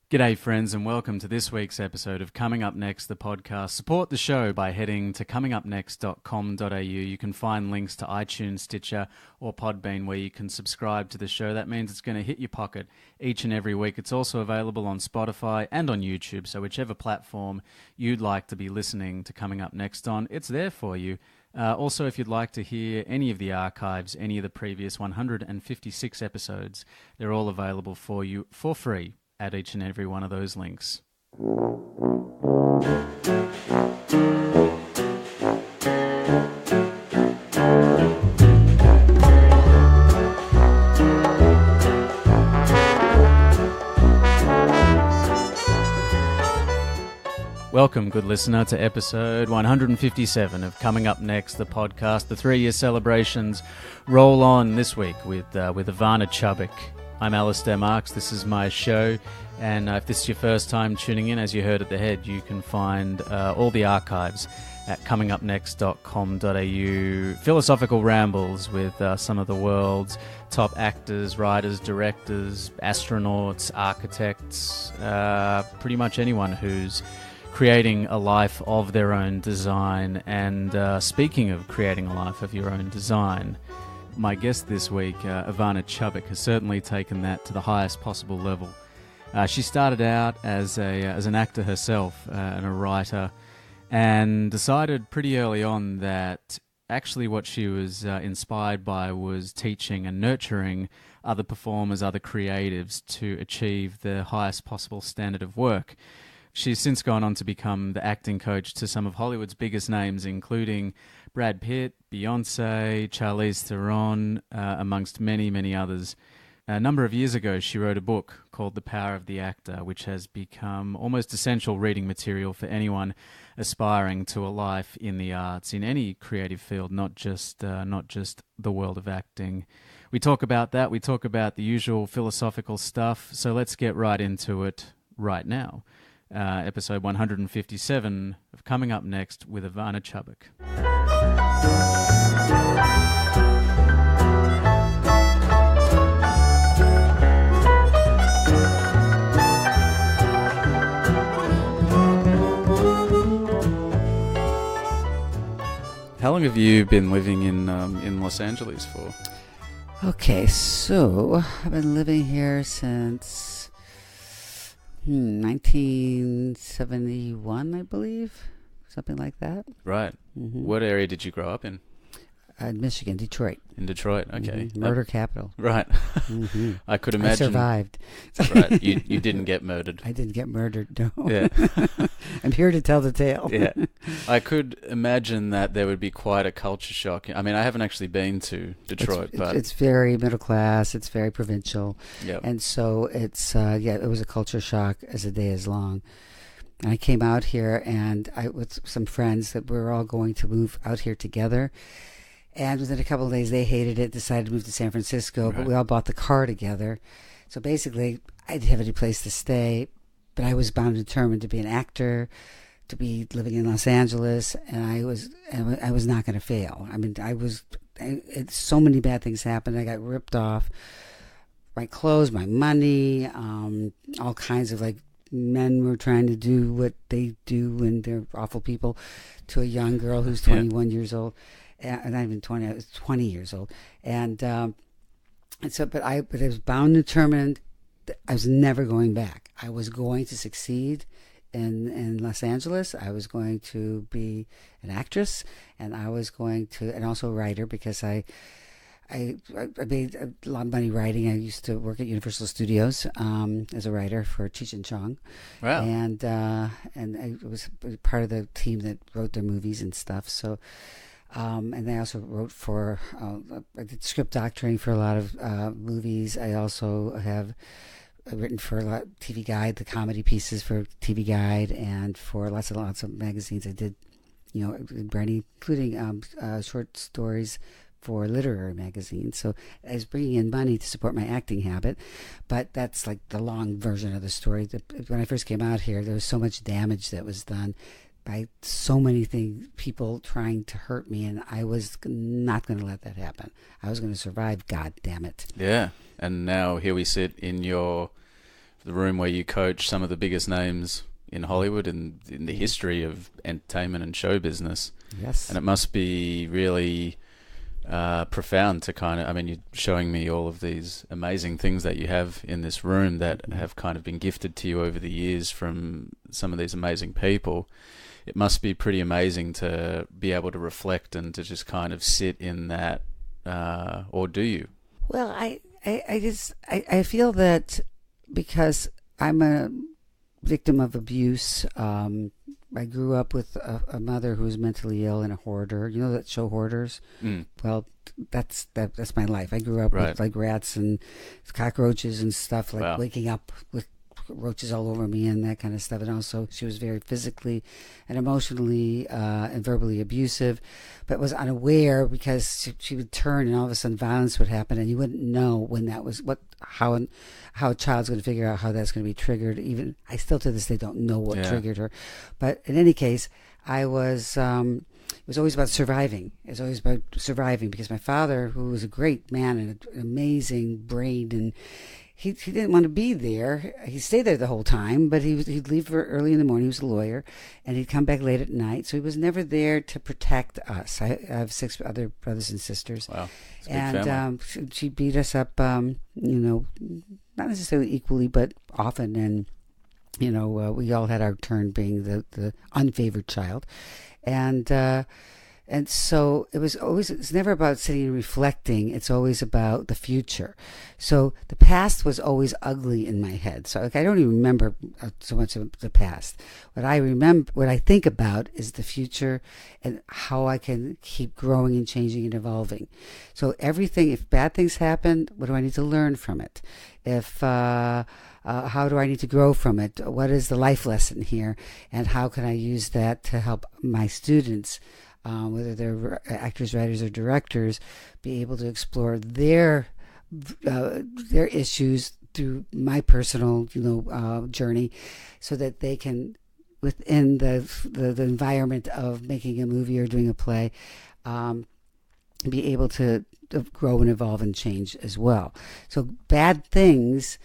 G'day friends and welcome to this week's episode of Coming Up Next, the podcast. Support the show by heading to comingupnext.com.au. You can find links to iTunes, Stitcher or Podbean where you can subscribe to the show. That means it's going to hit your pocket each and every week. It's also available on Spotify and on YouTube, so whichever platform you'd like to be listening to Coming Up Next on, it's there for you. Also, if you'd like to hear any of the archives, any of the previous 156 episodes, they're all available for you for free at each and every one of those links. Welcome, good listener, to episode 157 of Coming Up Next, the podcast. The 3-year celebrations roll on this week with Ivana Chubbuck. I'm Alistair Marks, this is my show, and if this is your first time tuning in, as you heard at the head, you can find all the archives at comingupnext.com.au. Philosophical rambles with some of the world's top actors, writers, directors, astronauts, architects, pretty much anyone who's creating a life of their own design. And speaking of creating a life of your own design, my guest this week, Ivana Chubbuck, has certainly taken that to the highest possible level. She started out as an actor herself and a writer, and decided pretty early on that actually what she was inspired by was teaching and nurturing other performers, other creatives to achieve the highest possible standard of work. She's since gone on to become the acting coach to some of Hollywood's biggest names, including Brad Pitt, Beyonce, Charlize Theron, amongst many, many others. A number of years ago, she wrote a book called The Power of the Actor, which has become almost essential reading material for anyone aspiring to a life in the arts, in any creative field, not just the world of acting. We talk about that. We talk about the usual philosophical stuff. So let's get right into it right now. Episode 157 of Coming Up Next with Ivana Chubbuck. How long have you been living in Los Angeles for? Okay, so I've been living here since 1971, I believe, something like that. Right. Mm-hmm. What area did you grow up in? Michigan, Detroit. In Detroit, okay. Mm-hmm. Murder capital. Right. Mm-hmm. I could imagine. I survived. Right. You didn't get murdered. I didn't get murdered, no. Yeah. I'm here to tell the tale. Yeah. I could imagine that there would be quite a culture shock. I mean, I haven't actually been to Detroit, but it's very middle class. It's very provincial. Yep. And so it's, it was a culture shock as the day is long. And I came out here and with some friends that we were all going to move out here together. And within a couple of days, they hated it, decided to move to San Francisco, right. But we all bought the car together. So basically, I didn't have any place to stay, but I was bound and determined to be an actor, to be living in Los Angeles, and I was not going to fail. I mean, so many bad things happened. I got ripped off, my clothes, my money, all kinds of men were trying to do what they do, and they're awful people, to a young girl who's 21 years old. And not even 20, I was 20 years old. And so, but I was bound and determined that I was never going back. I was going to succeed in Los Angeles. I was going to be an actress, and I was going to, and also a writer, because I made a lot of money writing. I used to work at Universal Studios as a writer for Cheech and Chong. Wow. And I was part of the team that wrote their movies and stuff. So, and I also wrote for, I did script doctoring for a lot of movies. I also have written for a lot of TV Guide, the comedy pieces for TV Guide, and for lots of magazines. I did, including short stories for literary magazines. So I was bringing in money to support my acting habit, but that's like the long version of the story. When I first came out here, there was so much damage that was done by so many people trying to hurt me, and I was not going to let that happen. I was going to survive, God damn it. Yeah, and now here we sit in your the room where you coach some of the biggest names in Hollywood and in the history of entertainment and show business. Yes. And it must be really profound to kind of, I mean, you're showing me all of these amazing things that you have in this room that have kind of been gifted to you over the years from some of these amazing people. It must be pretty amazing to be able to reflect and to just kind of sit in that, or do you? Well, I feel that because I'm a victim of abuse, I grew up with a mother who was mentally ill and a hoarder. You know that show Hoarders? Mm. Well, that's my life. I grew up with like rats and cockroaches and stuff, like waking up with roaches all over me and that kind of stuff. And also she was very physically and emotionally and verbally abusive, but was unaware because she would turn and all of a sudden violence would happen, and you wouldn't know when that was how a child's going to figure out how that's going to be triggered. Even I still to this day don't know what triggered her. But in any case, I was it was always about surviving. It was always about surviving because my father, who was a great man and an amazing brain, and he didn't want to be there. He stayed there the whole time, but he'd leave early in the morning. He was a lawyer, and he'd come back late at night. So he was never there to protect us. I have 6 other brothers and sisters. Wow. And she beat us up, not necessarily equally, but often. And, we all had our turn being the unfavored child. And so it's never about sitting and reflecting. It's always about the future. So the past was always ugly in my head. So I don't even remember so much of the past. What I think about is the future and how I can keep growing and changing and evolving. So if bad things happen, what do I need to learn from it? How do I need to grow from it? What is the life lesson here? And how can I use that to help my students, whether they're actors, writers, or directors, be able to explore their issues through my personal, journey, so that they can, within the environment of making a movie or doing a play, be able to grow and evolve and change as well. So bad things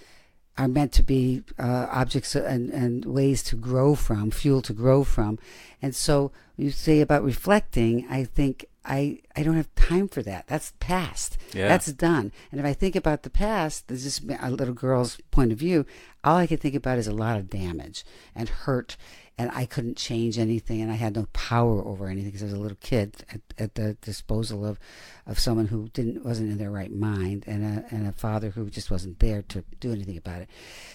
are meant to be objects and ways to grow from, fuel to grow from. And so you say about reflecting, I think I don't have time for that. That's past. Yeah. That's done. And if I think about the past, this is a little girl's point of view, all I can think about is a lot of damage and hurt, and I couldn't change anything, and I had no power over anything because I was a little kid at the disposal of someone who wasn't in their right mind, and a father who just wasn't there to do anything about it.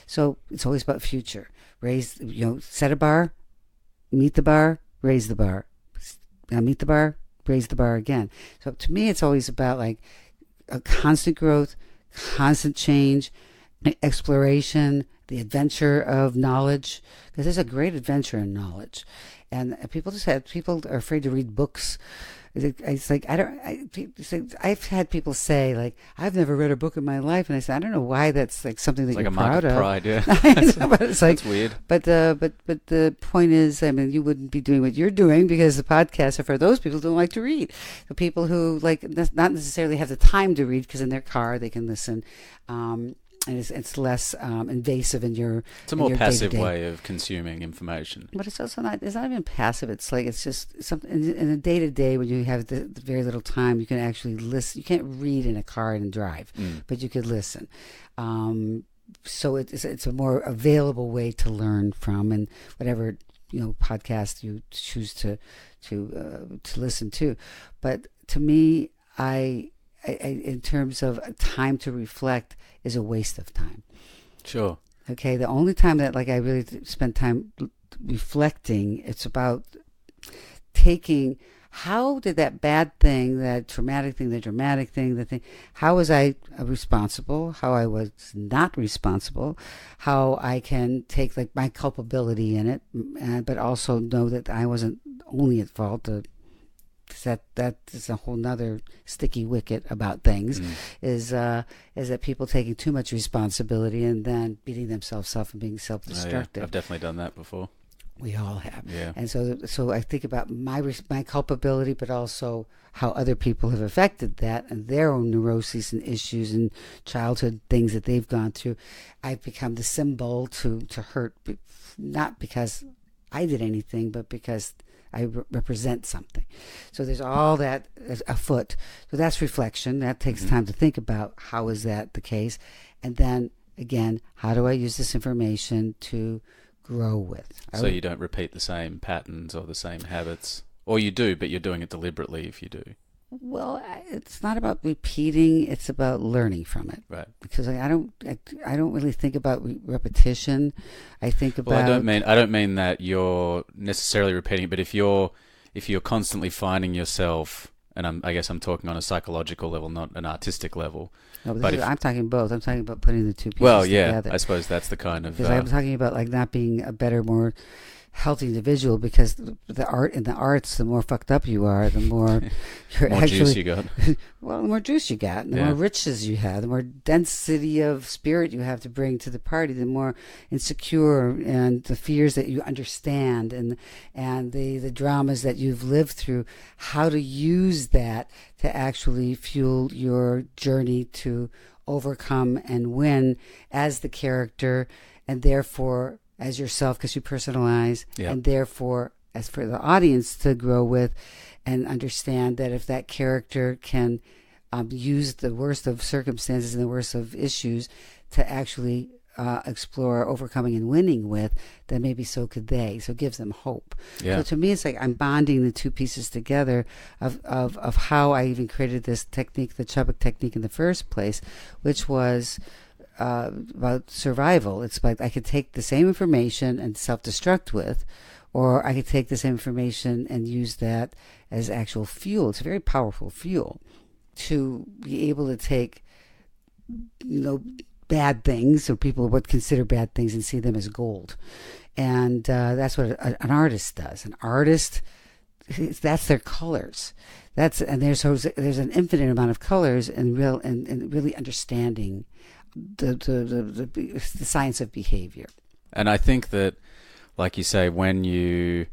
So it's always about future. Set a bar, meet the bar, raise the bar. Now meet the bar, raise the bar again. So to me, it's always about like a constant growth, constant change, exploration, the adventure of knowledge, because there's a great adventure in knowledge. And people are afraid to read books. It's like, I've had people say, like, I've never read a book in my life. And I said, I don't know why that's like something that you're proud of. Pride, yeah. But it's like, that's weird. But the point is, I mean, you wouldn't be doing what you're doing because the podcasts are for those people who don't like to read. The people who like not necessarily have the time to read because in their car they can listen. And it's less invasive in your. It's a more passive way of consuming information. But it's also not. It's not even passive. It's like it's just something in a day to day when you have the very little time. You can actually listen. You can't read in a car and drive, but you could listen. So it's a more available way to learn from, and whatever podcast you choose to listen to. But to me, I in terms of time to reflect, is a waste of time. Sure. Okay, the only time that I really spend time reflecting, it's about taking, how did that bad thing, that traumatic thing, the dramatic thing, the thing, how was I responsible, how I was not responsible, how I can take my culpability in it, but also know that I wasn't only at fault. That is a whole nother sticky wicket about things, is that people taking too much responsibility and then beating themselves up and being self-destructive. Yeah. I've definitely done that before. We all have. Yeah. And so I think about my culpability, but also how other people have affected that and their own neuroses and issues and childhood things that they've gone through. I've become the symbol to hurt, not because I did anything, but because I represent something. So there's all that afoot. So that's reflection. That takes time to think about how is that the case. And then, again, how do I use this information to grow with? So you don't repeat the same patterns or the same habits. Or you do, but you're doing it deliberately if you do. Well, it's not about repeating; it's about learning from it. Right. Because I don't really think about repetition. I think about. Well, I don't mean that you're necessarily repeating it, but if you're constantly finding yourself, and I guess I'm talking on a psychological level, not an artistic level. No, but I'm talking both. I'm talking about putting the two pieces together. I suppose that's the kind of. Because I'm talking about like not being a better, more healthy individual, because the arts, the more fucked up you are, the more you're more actually juice you got. Well, the more juice you got, the more riches you have, the more density of spirit you have to bring to the party, the more insecure and the fears that you understand and the dramas that you've lived through, how to use that to actually fuel your journey to overcome and win as the character, and therefore as yourself, because you personalize, and therefore as for the audience to grow with and understand that if that character can use the worst of circumstances and the worst of issues to actually explore overcoming and winning with, then maybe so could they. So it gives them hope. Yeah. So to me, it's like I'm bonding the two pieces together of how I even created this technique, the Chubbuck technique in the first place, which was about survival. It's like I could take the same information and self-destruct with, or I could take the same information and use that as actual fuel. It's a very powerful fuel to be able to take, bad things, or people would consider bad things, and see them as gold. And that's what an artist does. An artist, that's their colors. There's an infinite amount of colors, and really understanding the science of behavior. And I think that, like you say, I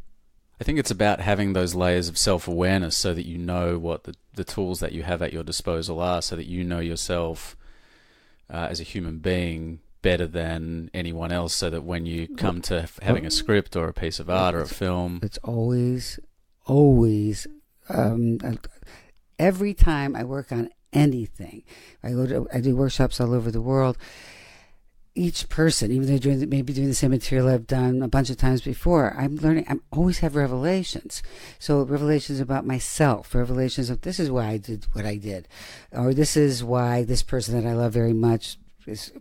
think it's about having those layers of self-awareness so that you know what the tools that you have at your disposal are, so that you know yourself as a human being better than anyone else, so that when you come to having a script or a piece of art or a film... It's always, every time I work on anything, I do workshops all over the world. Each person, even though they're maybe doing the same material I've done a bunch of times before, I'm learning. I always have revelations. So revelations about myself, revelations of this is why I did what I did, or this is why this person that I love very much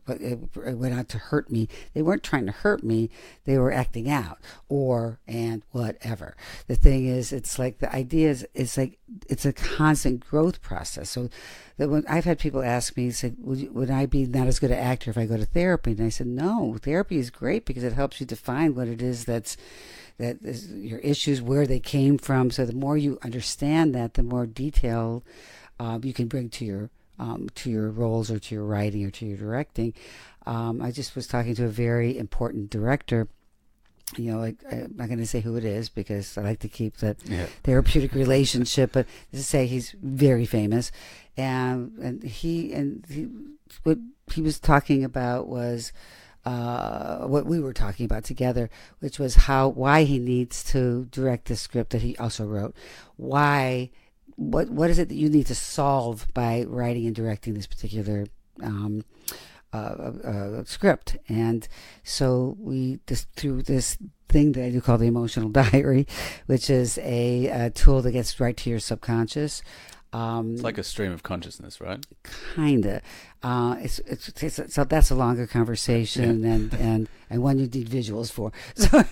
went out to hurt me. They weren't trying to hurt me. They were acting out, and whatever. The thing is, it's like the idea is, it's a constant growth process. So that when I've had people ask me, say, would I be not as good an actor if I go to therapy? And I said, no, therapy is great because it helps you define what it is that is your issues, where they came from. So the more you understand that, the more detail you can bring to your roles, or to your writing, or to your directing. I just was talking to a very important director. I'm not going to say who it is because I like to keep that therapeutic relationship, but to say he's very famous, and what he was talking about was what we were talking about together, which was why he needs to direct the script that he also wrote. Why? What is it that you need to solve by writing and directing this particular script? And so we just through this thing that I do call the emotional diary, which is a tool that gets right to your subconscious. It's like a stream of consciousness, right? Kinda. So that's a longer conversation, and one you need visuals for. So,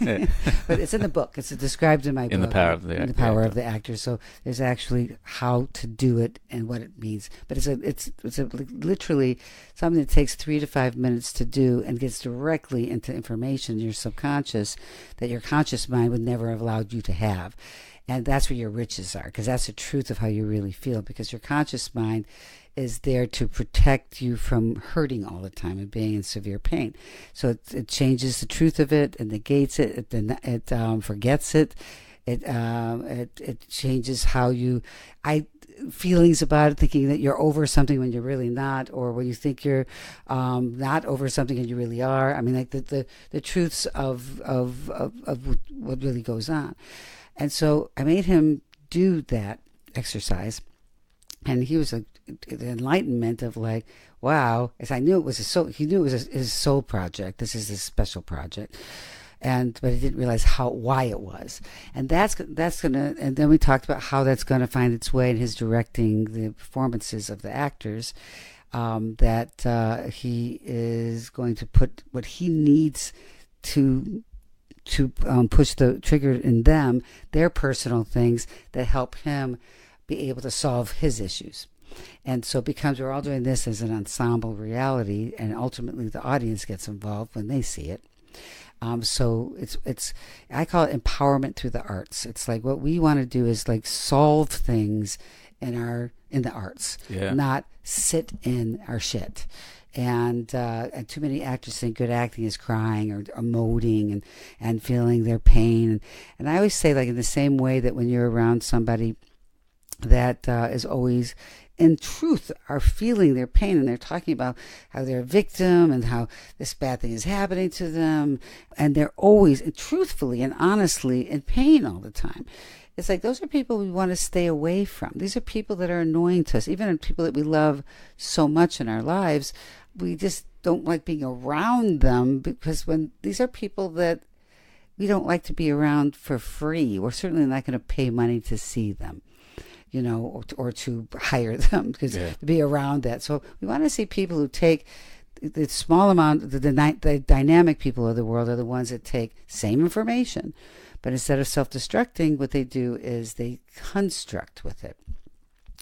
but it's in the book. It's described in my book. In the Power of the Actor. In the Power of the Actor. So there's actually how to do it and what it means. But it's literally something that takes 3 to 5 minutes to do and gets directly into information in your subconscious that your conscious mind would never have allowed you to have. And that's where your riches are, because that's the truth of how you really feel, because your conscious mind is there to protect you from hurting all the time and being in severe pain. So it changes the truth of it and negates it. It forgets it. It changes how you feelings about it, thinking that you're over something when you're really not, or when you think you're not over something and you really are. I mean, like the truths of what really goes on. And so I made him do that exercise, and he was like the enlightenment of like, wow. As I knew it was he knew it was his soul project. This is his special project. But he didn't realize why it was, and that's gonna. And then we talked about how that's gonna find its way in his directing the performances of the actors. That he is going to put what he needs to push the trigger in them, their personal things that help him be able to solve his issues. And so it becomes, we're all doing this as an ensemble reality, and ultimately the audience gets involved when they see it. So it's I call it empowerment through the arts. It's like what we want to do is like solve things in the arts, not sit in our shit. And too many actors think good acting is crying or emoting and feeling their pain. And I always say, like, in the same way that when you're around somebody that is always in truth are feeling their pain, and they're talking about how they're a victim and how this bad thing is happening to them, and they're always truthfully and honestly in pain all the time. It's like those are people we want to stay away from. These are people that are annoying to us, even in people that we love so much in our lives. We just don't like being around them, because when these are people that we don't like to be around for free. We're certainly not going to pay money to see them, or to hire them, because to be around that. So we want to see people who take the small amount. The dynamic people of the world are the ones that take same information, but instead of self-destructing, what they do is they construct with it.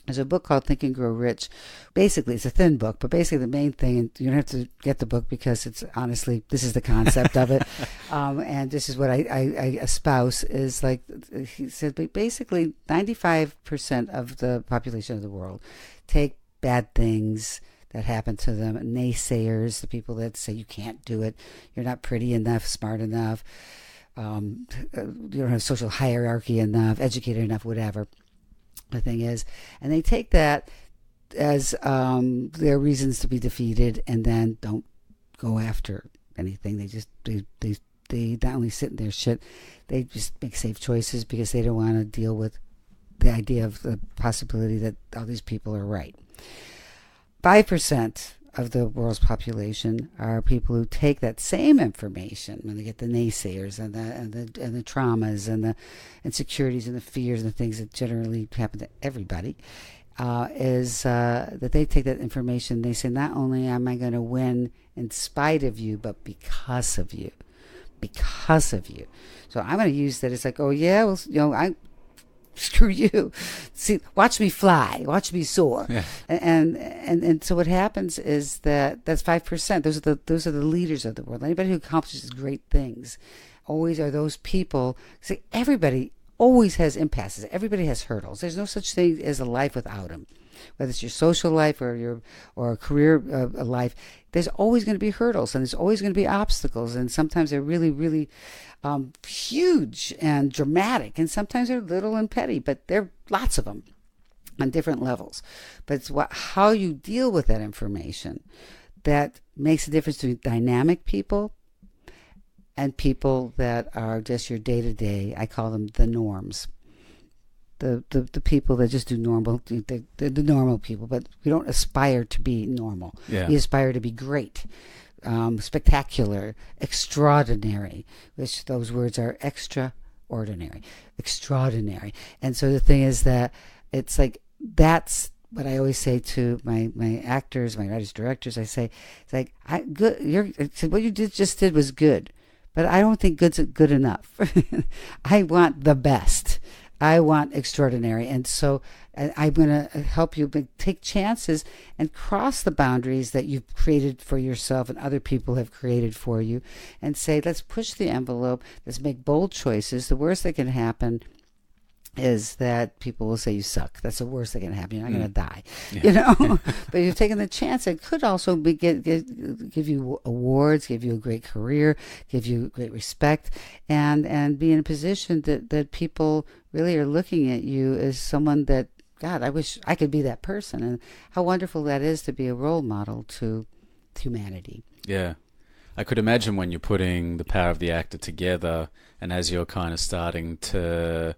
There's a book called Think and Grow Rich. Basically, it's a thin book, but basically the main thing, and you don't have to get the book because it's honestly, this is the concept of it. And this is what I espouse, is like, he said, basically 95% of the population of the world take bad things that happen to them. Naysayers, the people that say you can't do it, you're not pretty enough, smart enough, you don't have social hierarchy enough, educated enough, whatever the thing is, and they take that as their reasons to be defeated, and then don't go after anything. They just they not only sit in their shit, they just make safe choices because they don't want to deal with the idea of the possibility that all these people are right. 5% of the world's population are people who take that same information when they get the naysayers and the traumas and the insecurities and the fears and the things that generally happen to everybody, that they take that information. They say, not only am I going to win in spite of you, but because of you. Because of you. So I'm going to use that. It's like, oh yeah, well, screw you. See, watch me fly, watch me soar. Yeah. And so what happens is that's 5%. Those are the leaders of the world. Anybody who accomplishes great things always are those people. See, everybody always has impasses. Everybody has hurdles. There's no such thing as a life without them. Whether it's your social life or a career life, there's always going to be hurdles, and there's always going to be obstacles, and sometimes they're really, really huge and dramatic, and sometimes they're little and petty, but there are lots of them on different levels. But it's how you deal with that information that makes a difference between dynamic people and people that are just your day-to-day. I call them the norms. The people that just do normal, they're the normal people, but we don't aspire to be normal. Yeah. We aspire to be great, spectacular, extraordinary, which those words are extraordinary. And so the thing is that it's like, that's what I always say to my actors, my writers, directors. I say, it's like, what you just did was good, but I don't think good's good enough. I want the best. I want extraordinary. And so I'm going to help you take chances and cross the boundaries that you've created for yourself and other people have created for you, and say, let's push the envelope. Let's make bold choices. The worst that can happen is that people will say you suck. That's the worst that can happen. You're not going to die, Yeah. But if you've taken the chance, it could also give you awards, give you a great career, give you great respect, and be in a position that people really are looking at you as someone that, God, I wish I could be that person. And how wonderful that is to be a role model to humanity. Yeah. I could imagine when you're putting the power of the actor together, and as you're kind of starting to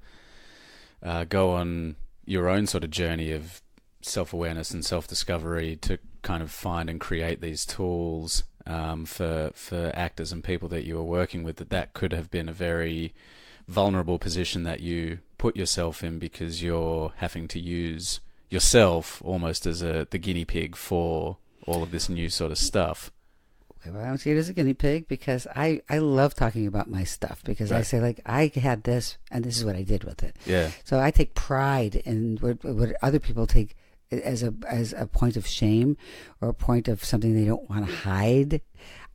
go on your own sort of journey of self-awareness and self-discovery to kind of find and create these tools for actors and people that you are working with, that could have been a very vulnerable position that you put yourself in, because you're having to use yourself almost as the guinea pig for all of this new sort of stuff. Well, I don't see it as a guinea pig, because I love talking about my stuff, because Right. I say, like, I had this and this is what I did with it. Yeah. So I take pride in what other people take as a point of shame or a point of something they don't want to hide.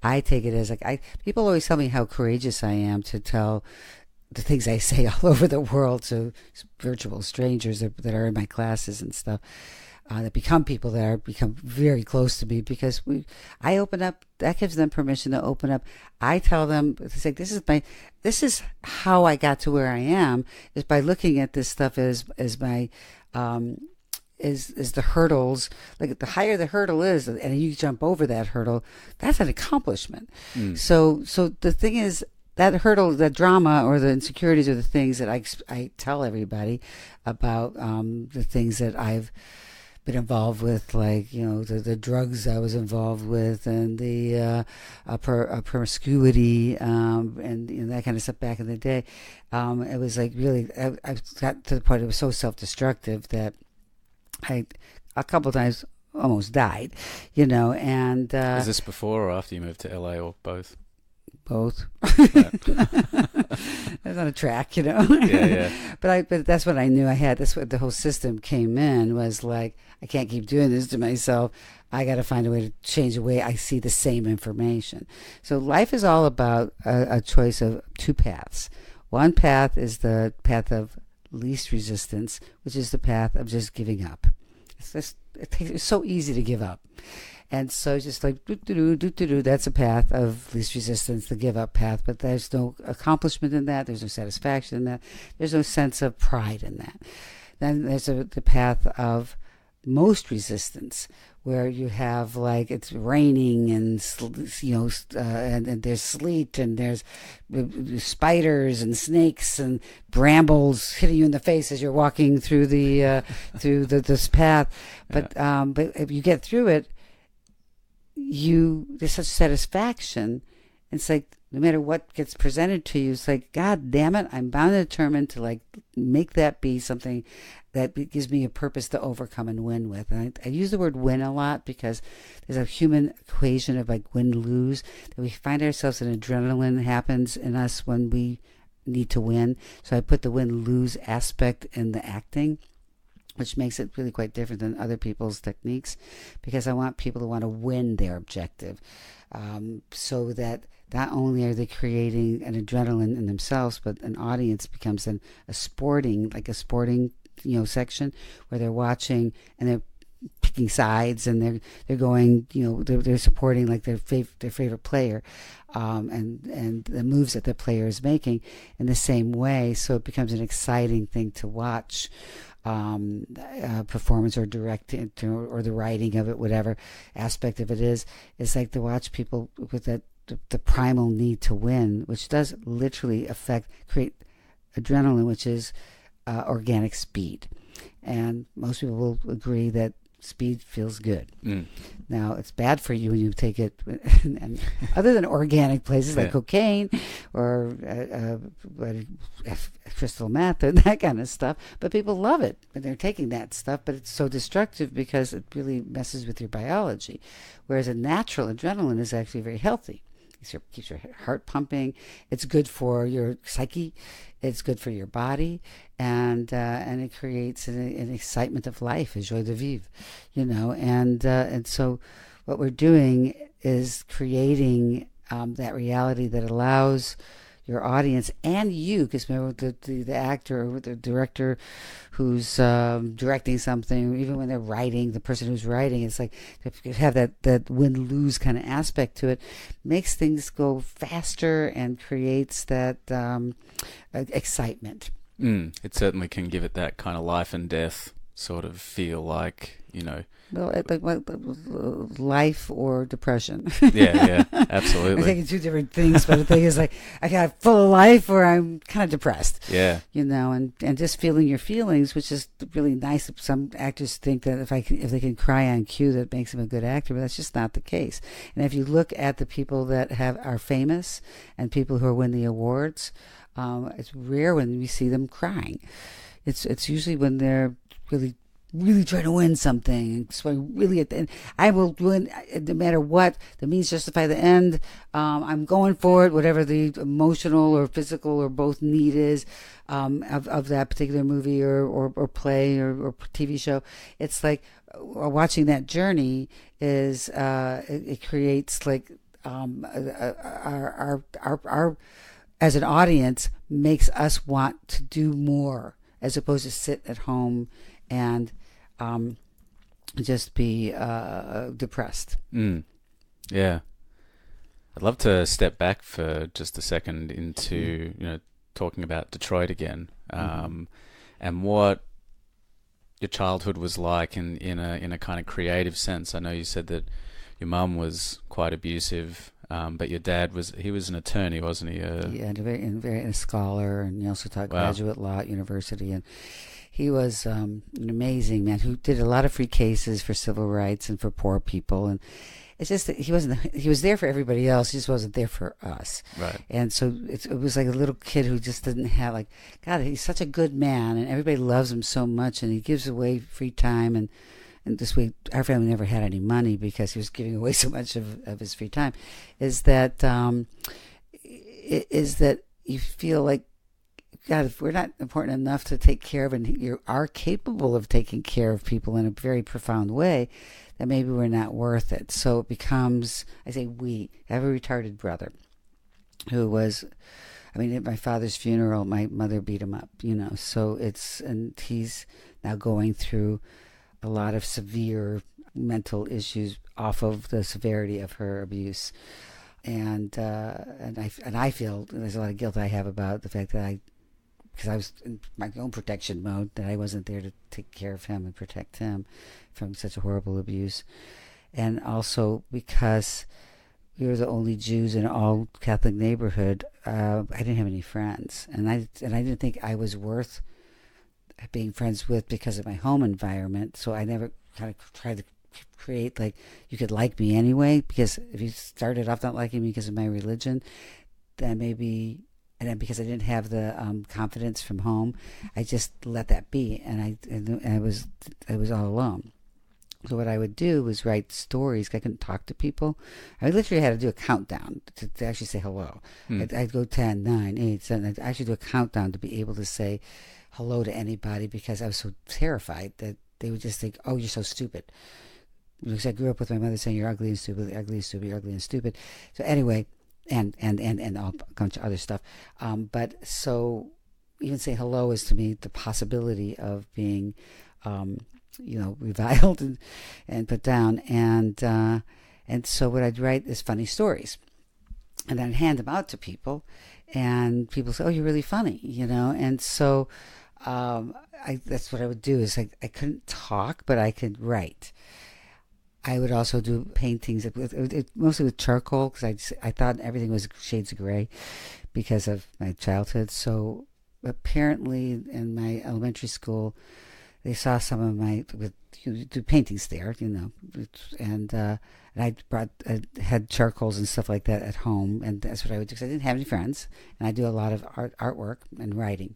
I take it as like, people always tell me how courageous I am to tell the things I say all over the world to virtual strangers that are in my classes and stuff. That become people that become very close to me, because I open up. That gives them permission to open up. I tell them, it's like, this is how I got to where I am, is by looking at this stuff as my is the hurdles. Like, the higher the hurdle is, and you jump over that hurdle, that's an accomplishment. So the thing is, that hurdle, that drama or the insecurities are the things that I tell everybody about, the things that I've been involved with, like, the drugs I was involved with, and the promiscuity, and that kind of stuff back in the day. It was like, really, I got to the point it was so self-destructive that I a couple of times almost died, and Is this before or after you moved to LA, or both? Both. Right. I was on a track, Yeah. But that's what I knew I had. That's what the whole system came in, was like, I can't keep doing this to myself. I got to find a way to change the way I see the same information. So life is all about a choice of two paths. One path is the path of least resistance, which is the path of just giving up. It's so easy to give up. And so it's just like, that's a path of least resistance, the give up path. But there's no accomplishment in that. There's no satisfaction in that. There's no sense of pride in that. Then there's the path of most resistance, where you have, like, it's raining and and there's sleet and there's spiders and snakes and brambles hitting you in the face as you're walking through this path. But if you get through it, there's such satisfaction. It's like, no matter what gets presented to you, it's like, God damn it, I'm bound and determined to, like, make that be something that gives me a purpose to overcome and win with. And I use the word win a lot, because there's a human equation of, like, win-lose, that we find ourselves, an adrenaline happens in us when we need to win. So I put the win-lose aspect in the acting, which makes it really quite different than other people's techniques, because I want people to want to win their objective, so that not only are they creating an adrenaline in themselves, but an audience becomes a sporting section, where they're watching and they're picking sides, and they're going, they're supporting, like, their favorite player, and the moves that the player is making in the same way. So it becomes an exciting thing to watch. Performance or directing or the writing of it, whatever aspect of it is, it's like to watch people with the primal need to win, which does literally create adrenaline, which is organic speed. And most people will agree that speed feels good. Now, it's bad for you when you take it, and other than organic places like cocaine or crystal meth and that kind of stuff. But people love it when they're taking that stuff, but it's so destructive because it really messes with your biology. Whereas a natural adrenaline is actually very healthy. Keeps your heart pumping. It's good for your psyche. It's good for your body, and it creates an excitement of life, a joie de vivre, And so, what we're doing is creating that reality that allows your audience and you, because remember the actor or the director who's directing something, even when they're writing, the person who's writing, it's like to have that win-lose kind of aspect to it, makes things go faster and creates that excitement. It certainly can give it that kind of life and death sort of feel, like, Well, life or depression. Yeah, absolutely. I'm thinking two different things, but the thing is, like, I got full of life or I'm kind of depressed. Yeah. And just feeling your feelings, which is really nice. Some actors think that if they can cry on cue, that makes them a good actor, but that's just not the case. And if you look at the people that are famous and people who are winning the awards, it's rare when we see them crying. It's usually when they're really trying to win something. So I will win no matter what. The means justify the end. I'm going for it, whatever the emotional or physical or both need is of that particular movie or play or TV show. It's like watching that journey is it creates like our as an audience makes us want to do more, as opposed to sit at home and just be depressed. Yeah. I'd love to step back for just a second into talking about Detroit again, and what your childhood was like in a kind of creative sense. I know you said that your mum was quite abusive, but your dad was an attorney, wasn't he? Yeah, a scholar, and he also taught graduate law at university, and he was an amazing man who did a lot of free cases for civil rights and for poor people. And it's just that he was there for everybody else. He just wasn't there for us. Right. And so it was like a little kid who just didn't have, like, God, he's such a good man and everybody loves him so much, and he gives away free time. And this way, our family never had any money because he was giving away so much of his free time. Is that you feel like, God, if we're not important enough to take care of, and you are capable of taking care of people in a very profound way, then maybe we're not worth it. So it becomes, I have a retarded brother who was, at my father's funeral, my mother beat him up, so and he's now going through a lot of severe mental issues off of the severity of her abuse. And I feel there's a lot of guilt I have about the fact that because I was in my own protection mode, that I wasn't there to take care of him and protect him from such a horrible abuse. And also because we were the only Jews in an all Catholic neighborhood, I didn't have any friends. And I didn't think I was worth being friends with because of my home environment. So I never kind of tried to create, like, you could like me anyway, because if you started off not liking me because of my religion, then maybe... And then because I didn't have the confidence from home, I just let that be, and I was all alone. So what I would do was write stories. I couldn't talk to people. I literally had to do a countdown to actually say hello. I'd go 10, 9, 8, 7. I'd actually do a countdown to be able to say hello to anybody, because I was so terrified that they would just think, "Oh, you're so stupid." Because I grew up with my mother saying, "You're ugly and stupid, ugly and stupid, you're ugly and stupid." So anyway. And a bunch of other stuff. But so even say hello is to me the possibility of being, reviled and put down. And so what I'd write is funny stories. And I'd hand them out to people. And people say, "Oh, you're really funny," And so that's what I would do is I couldn't talk, but I could write. I would also do paintings, mostly with charcoal, because I thought everything was shades of gray because of my childhood. So apparently in my elementary school, they saw some of my do paintings there, and I had charcoals and stuff like that at home, and that's what I would do because I didn't have any friends, and I do a lot of artwork and writing.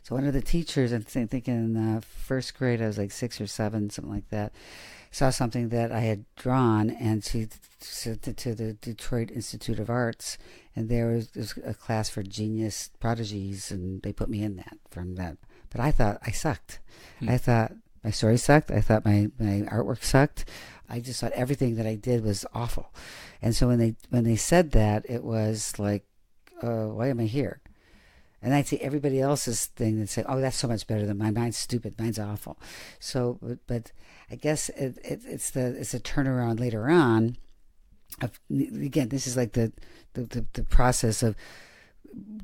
So one of the teachers, I'm thinking in first grade, I was like 6 or 7, something like that, saw something that I had drawn, and she sent it to the Detroit Institute of Arts, and there was a class for genius prodigies, and they put me in that from that. But I thought I sucked. I thought my story sucked. I thought my artwork sucked. I just thought everything that I did was awful. And so when they said that, it was like, why am I here? And I'd see everybody else's thing and say, oh, that's so much better than mine. Mine's stupid. Mine's awful. So, but I guess it's a turnaround later on. Again, this is like the process of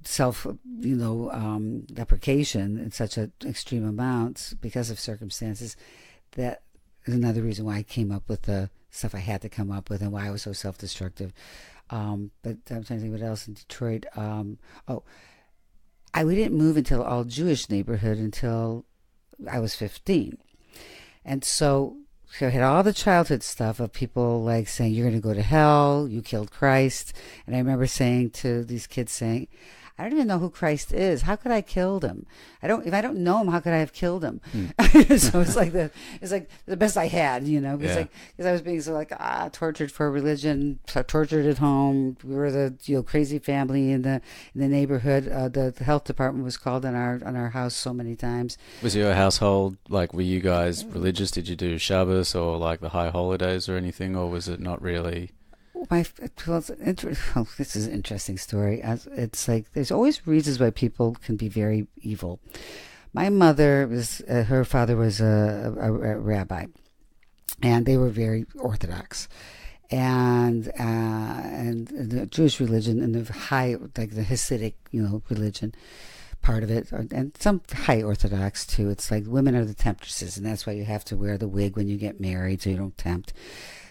self, deprecation in such an extreme amounts because of circumstances. That is another reason why I came up with the stuff I had to come up with and why I was so self-destructive. But I'm trying to think what else in Detroit. We didn't move into an all-Jewish neighborhood until I was 15. And so I had all the childhood stuff of people like saying, you're going to go to hell, you killed Christ. And I remember saying to these kids saying, I don't even know who Christ is. How could I killed him? If I don't know him, how could I have killed him? So it's like the best I had, because I was being so tortured for religion, so tortured at home. We were the crazy family in the neighborhood. The health department was called on our house so many times. Was your household were you guys religious? Did you do Shabbos or the high holidays or anything, or was it not really? This is an interesting story. It's like there's always reasons why people can be very evil. My mother her father was a rabbi, and they were very Orthodox, and the Jewish religion and the high, the Hasidic, religion part of it, and some high Orthodox too. It's like women are the temptresses, and that's why you have to wear the wig when you get married so you don't tempt.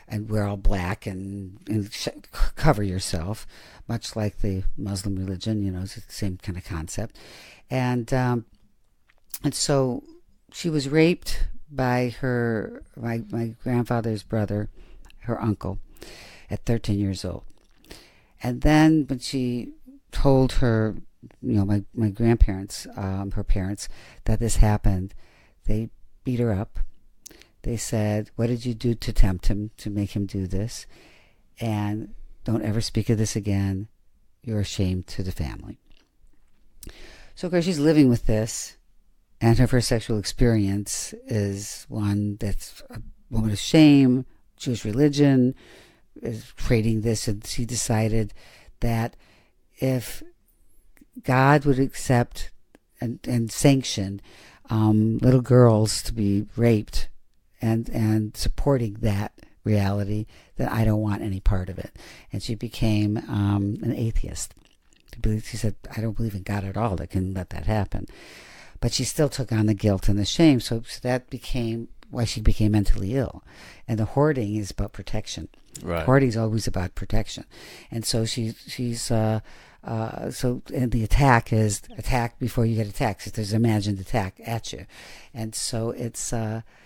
And wear all black and cover yourself, much like the Muslim religion, it's the same kind of concept. And so she was raped by my grandfather's brother, her uncle, at 13 years old. And then when she told her, my grandparents, her parents, that this happened, they beat her up. They said, what did you do to tempt him, to make him do this? And don't ever speak of this again. You're a shame to the family. So, of course, she's living with this, and her first sexual experience is one that's a moment of shame. Jewish religion is creating this, and she decided that if God would accept and sanction little girls to be raped, and supporting that reality, that I don't want any part of it. And she became an atheist. She said, I don't believe in God at all that can let that happen. But she still took on the guilt and the shame. So that became why she became mentally ill. And the hoarding is about protection. Right. Hoarding is always about protection. And so and the attack is attack before you get attacked. So there's imagined attack at you. And so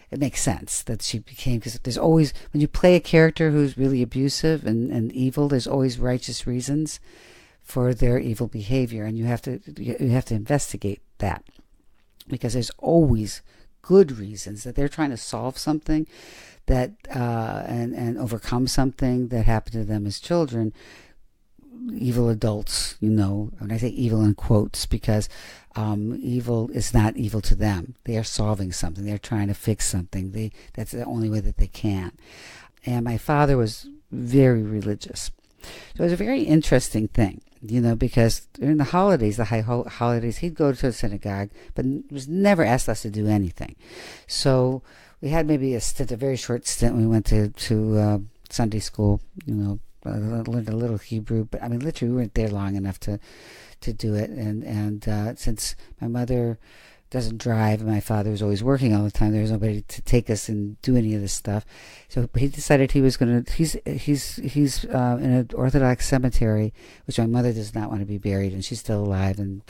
it makes sense that she became, because there's always, when you play a character who's really abusive and evil, there's always righteous reasons for their evil behavior, and you have to investigate that, because there's always good reasons that they're trying to solve something that and overcome something that happened to them as children. Evil adults, when I say evil in quotes, because evil is not evil to them. They are solving something. They're trying to fix something. That's the only way that they can. And my father was very religious. So it was a very interesting thing, because during the holidays, the high holidays, he'd go to a synagogue, but was never asked us to do anything. So we had maybe a very short stint. We went to Sunday school, learned a little Hebrew, but I mean, literally, we weren't there long enough to do it. And since my mother doesn't drive and my father was always working all the time, there was nobody to take us and do any of this stuff. So he decided he was going to. He's in an Orthodox cemetery, which my mother does not want to be buried, and she's still alive, and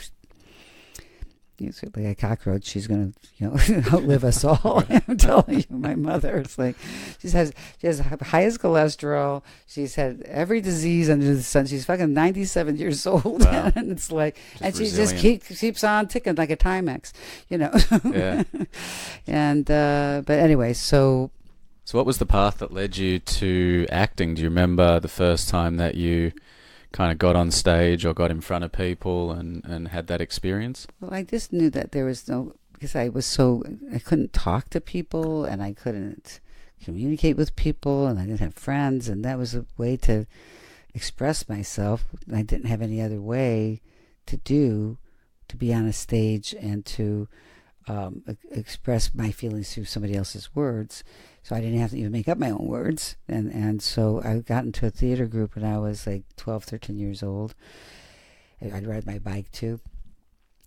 like a cockroach, she's going to, outlive us all. I'm telling you, my mother, it's like, she has highest cholesterol. She's had every disease under the sun. She's fucking 97 years old. Wow. And it's like, and she just keeps on ticking like a Timex, Yeah. And, but anyway, so what was the path that led you to acting? Do you remember the first time that you kind of got on stage or got in front of people and had that experience? Well, I just knew that there was because I couldn't talk to people, and I couldn't communicate with people, and I didn't have friends, and that was a way to express myself. I didn't have any other way to be on a stage and to express my feelings through somebody else's words. So I didn't have to even make up my own words. And so I got into a theater group when I was like 12, 13 years old. I'd ride my bike too.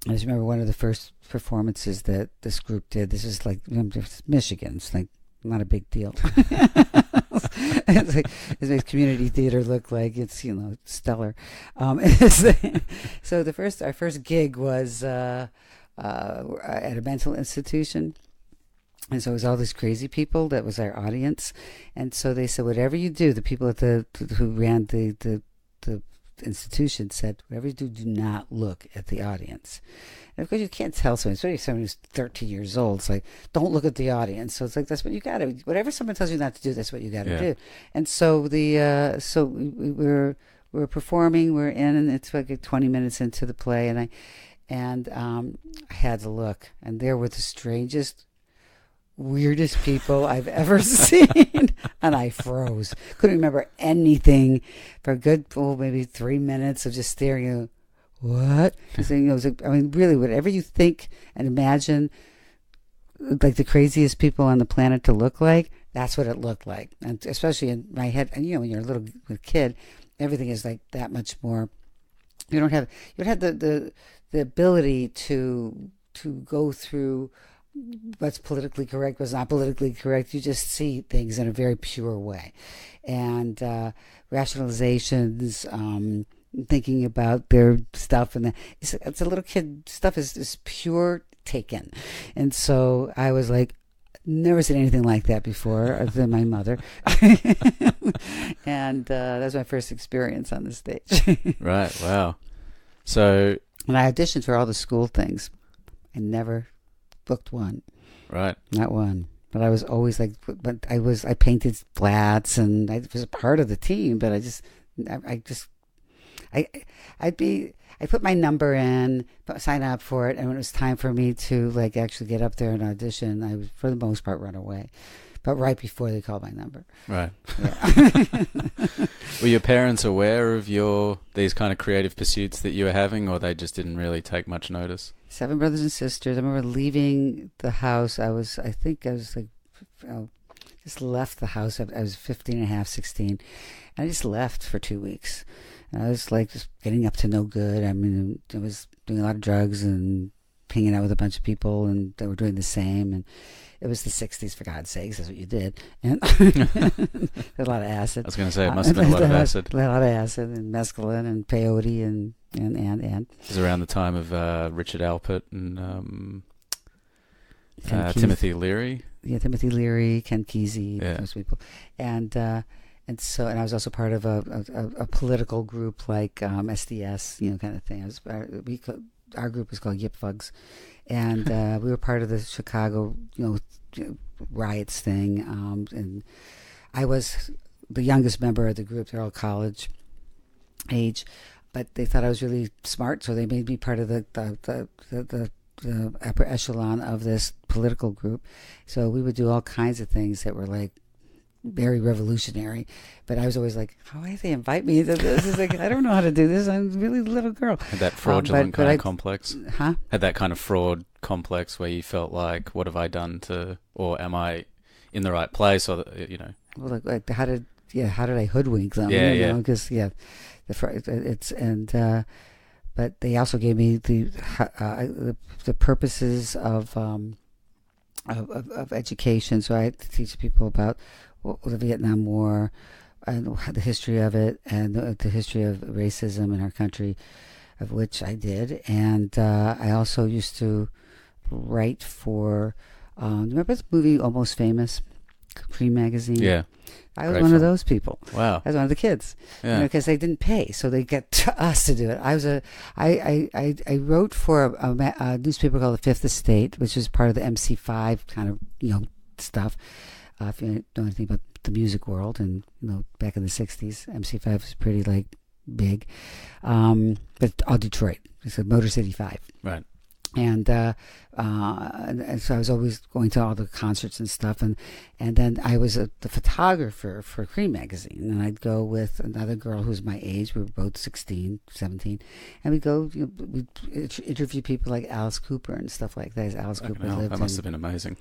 I just remember one of the first performances that this group did. This is like Michigan. It's like not a big deal. It's like, it makes community theater look like it's, stellar. So our first gig was at a mental institution. And so it was all these crazy people. That was our audience. And so they said, whatever you do, the people who ran the institution said, whatever you do, do not look at the audience. And of course, you can't tell someone, especially someone who's 13 years old. It's like, don't look at the audience. So it's like, that's what you got to, whatever someone tells you not to do, that's what you got to do. And so we're performing, we're in, and it's like 20 minutes into the play, and I had to look, and there were the strangest, weirdest people I've ever seen, and I froze. Couldn't remember anything for a good, maybe 3 minutes of just staring at what? So, it was like, really, whatever you think and imagine, like the craziest people on the planet to look like, that's what it looked like. And especially in my head, and when you're a little kid, everything is like that much more. You don't have the ability to go through what's politically correct, what's not politically correct. You just see things in a very pure way. And rationalizations, thinking about their stuff, and it's a little kid stuff is pure taken. And so I was like, never seen anything like that before other than my mother. And that was my first experience on the stage. Right. Wow. So, and I auditioned for all the school things. I never booked one. Right. Not one. But I was always like, I painted flats, and I was a part of the team, but I put my number in, sign up for it, and when it was time for me to like actually get up there and audition, I would, for the most part, run away. But right before they called my number. Right. Yeah. Were your parents aware of these kind of creative pursuits that you were having, or they just didn't really take much notice? 7 brothers and sisters. I remember leaving the house. I just left the house. I was 15 and a half, 16. And I just left for 2 weeks. And I was like just getting up to no good. I mean, I was doing a lot of drugs and hanging out with a bunch of people, and they were doing the same. And it was the 60s, for God's sakes. That's what you did. And a lot of acid. I was going to say, it must have been a lot of acid. A lot of acid and mescaline and peyote and. It was around the time of Richard Alpert and Timothy Leary. Yeah, Timothy Leary, Ken Kesey, those people. And I was also part of a political group like SDS, kind of thing. Our group was called Yip Fugs, and we were part of the Chicago, riots thing. And I was the youngest member of the group. They're all college age, but they thought I was really smart, so they made me part of the upper echelon of this political group. So we would do all kinds of things that were like very revolutionary, but I was always like, why do they invite me into this? It's like, I don't know how to do this. I'm a really little girl. Had that fraudulent kind of complex? Huh? Had that kind of fraud complex where you felt like, what have I done or am I in the right place? Or, Well, like how did I hoodwink them? Yeah, because but they also gave me the purposes of education. So I had to teach people about the Vietnam War and the history of it, and the history of racism in our country, of which I did. And I also used to write for. Remember the movie Almost Famous, Cream magazine? Yeah. I was one of those people. Wow. I was one of the kids. Yeah. Because they didn't pay, so they get to us to do it. I wrote for a newspaper called The Fifth Estate, which is part of the MC5 kind of stuff. If you know anything about the music world, and back in the 60s, MC5 was pretty like big, but all Detroit. It's a Motor City 5. Right. and so I was always going to all the concerts and stuff, and then I was the photographer for Cream magazine, and I'd go with another girl who's my age. We were both 16, 17, and we'd go, we'd interview people like Alice Cooper and stuff like that. Alice Cooper lived. That must have been amazing.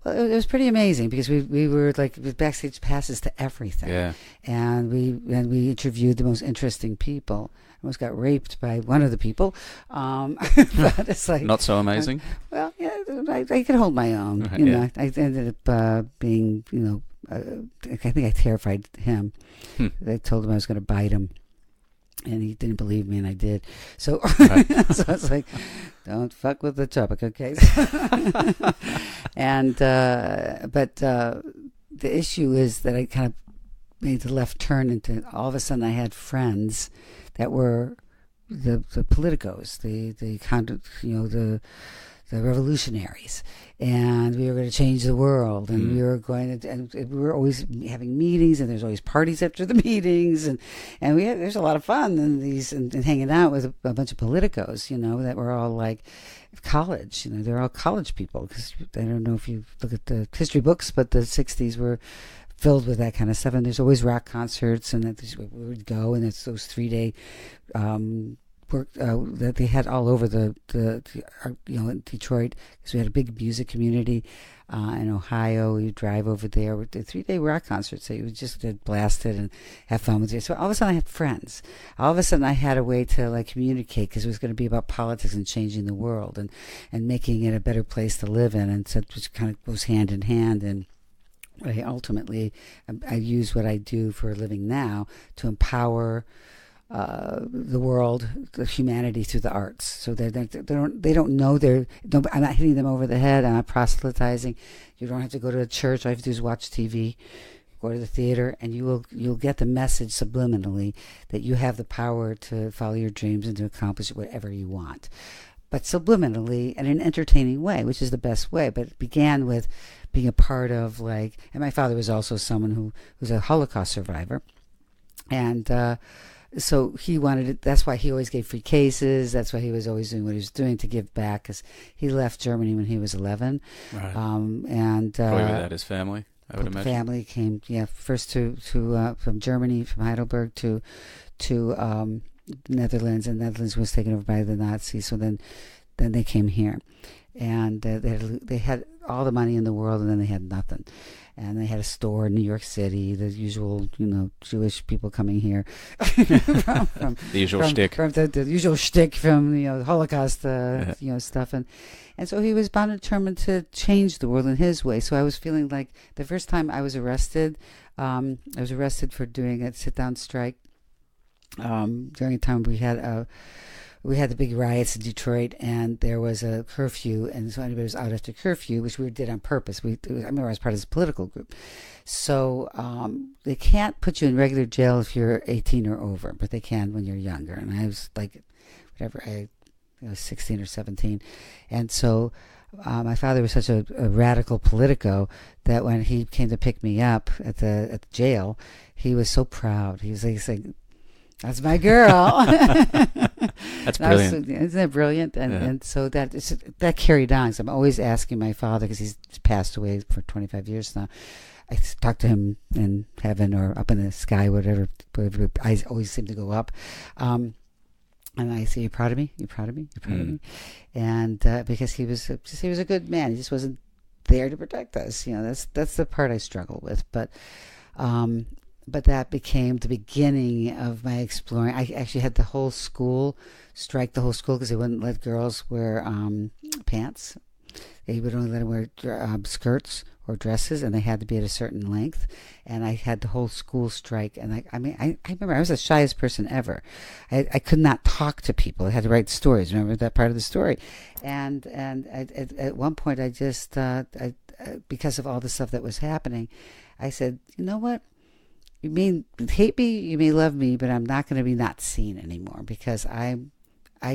Well, it was pretty amazing because we were like with backstage passes to everything. Yeah. And we interviewed the most interesting people. I almost got raped by one of the people. But it's like not so amazing. Well, yeah, I could hold my own. Right, you know, I ended up being, I think I terrified him. I told him I was going to bite him. And he didn't believe me, and I did. So, Right. So I was like, "Don't fuck with the Chubbuck, okay?" And but the issue is that I kind of made the left turn into. All of a sudden, I had friends that were the politicos, the revolutionaries, and we were going to change the world, and we were going to, and we were always having meetings, and there's always parties after the meetings, and there's a lot of fun in these, and hanging out with a bunch of politicos, that were all like college, they're all college people, because I don't know if you look at the history books, but the 60s were filled with that kind of stuff, and there's always rock concerts, and we would go, and it's those 3-day work that they had all over the in Detroit, because we had a big music community in Ohio. You drive over there with the 3-day rock concerts, so you just get blasted and have fun with it. So all of a sudden I had friends. All of a sudden I had a way to like communicate, because it was going to be about politics and changing the world and making it a better place to live in, and so it just kind of goes hand in hand. And ultimately I use what I do for a living now to empower the world, the humanity, through the arts. So they don't know I'm not hitting them over the head. I'm not proselytizing. You don't have to go to a church. All you have to do is watch TV, go to the theater, and you'll get the message subliminally that you have the power to follow your dreams and to accomplish whatever you want. But subliminally, in an entertaining way, which is the best way. But it began with being a part of and my father was also someone who was a Holocaust survivor, and so he wanted it. That's why he always gave free cases. That's why he was always doing what he was doing to give back, because he left Germany when he was 11. Right. And probably without his family, I would imagine. Family came, first to from Germany, from Heidelberg to Netherlands, and Netherlands was taken over by the Nazis. So then they came here, and they had all the money in the world, and then they had nothing. And they had a store in New York City, the usual, Jewish people coming here. from the usual shtick. From the usual shtick from, the Holocaust, stuff. And so he was bound and determined to change the world in his way. So I was feeling like the first time I was arrested for doing a sit-down strike during a time we had the big riots in Detroit, and there was a curfew, and so anybody was out after curfew, which we did on purpose. I remember I was part of this political group. So they can't put you in regular jail if you're 18 or over, but they can when you're younger. And I was like, I was 16 or 17. And so my father was such a radical politico that when he came to pick me up at the jail, he was so proud. He was like, "That's my girl." That's brilliant. Isn't that brilliant? And so that carried on. So I'm always asking my father, because he's passed away for 25 years now. I talk to him in heaven or up in the sky, whatever. I always seem to go up. And I say, "You're proud of me? You're proud of me? You're proud of me?" And because he was a good man. He just wasn't there to protect us. That's the part I struggle with. But that became the beginning of my exploring. I actually had the whole school strike, because they wouldn't let girls wear pants. They would only let them wear skirts or dresses, and they had to be at a certain length. And I had the whole school strike. And I remember I was the shyest person ever. I could not talk to people. I had to write stories. Remember that part of the story? And at one point, I just because of all the stuff that was happening, I said, "You know what? You may hate me, you may love me, but I'm not going to be not seen anymore, because I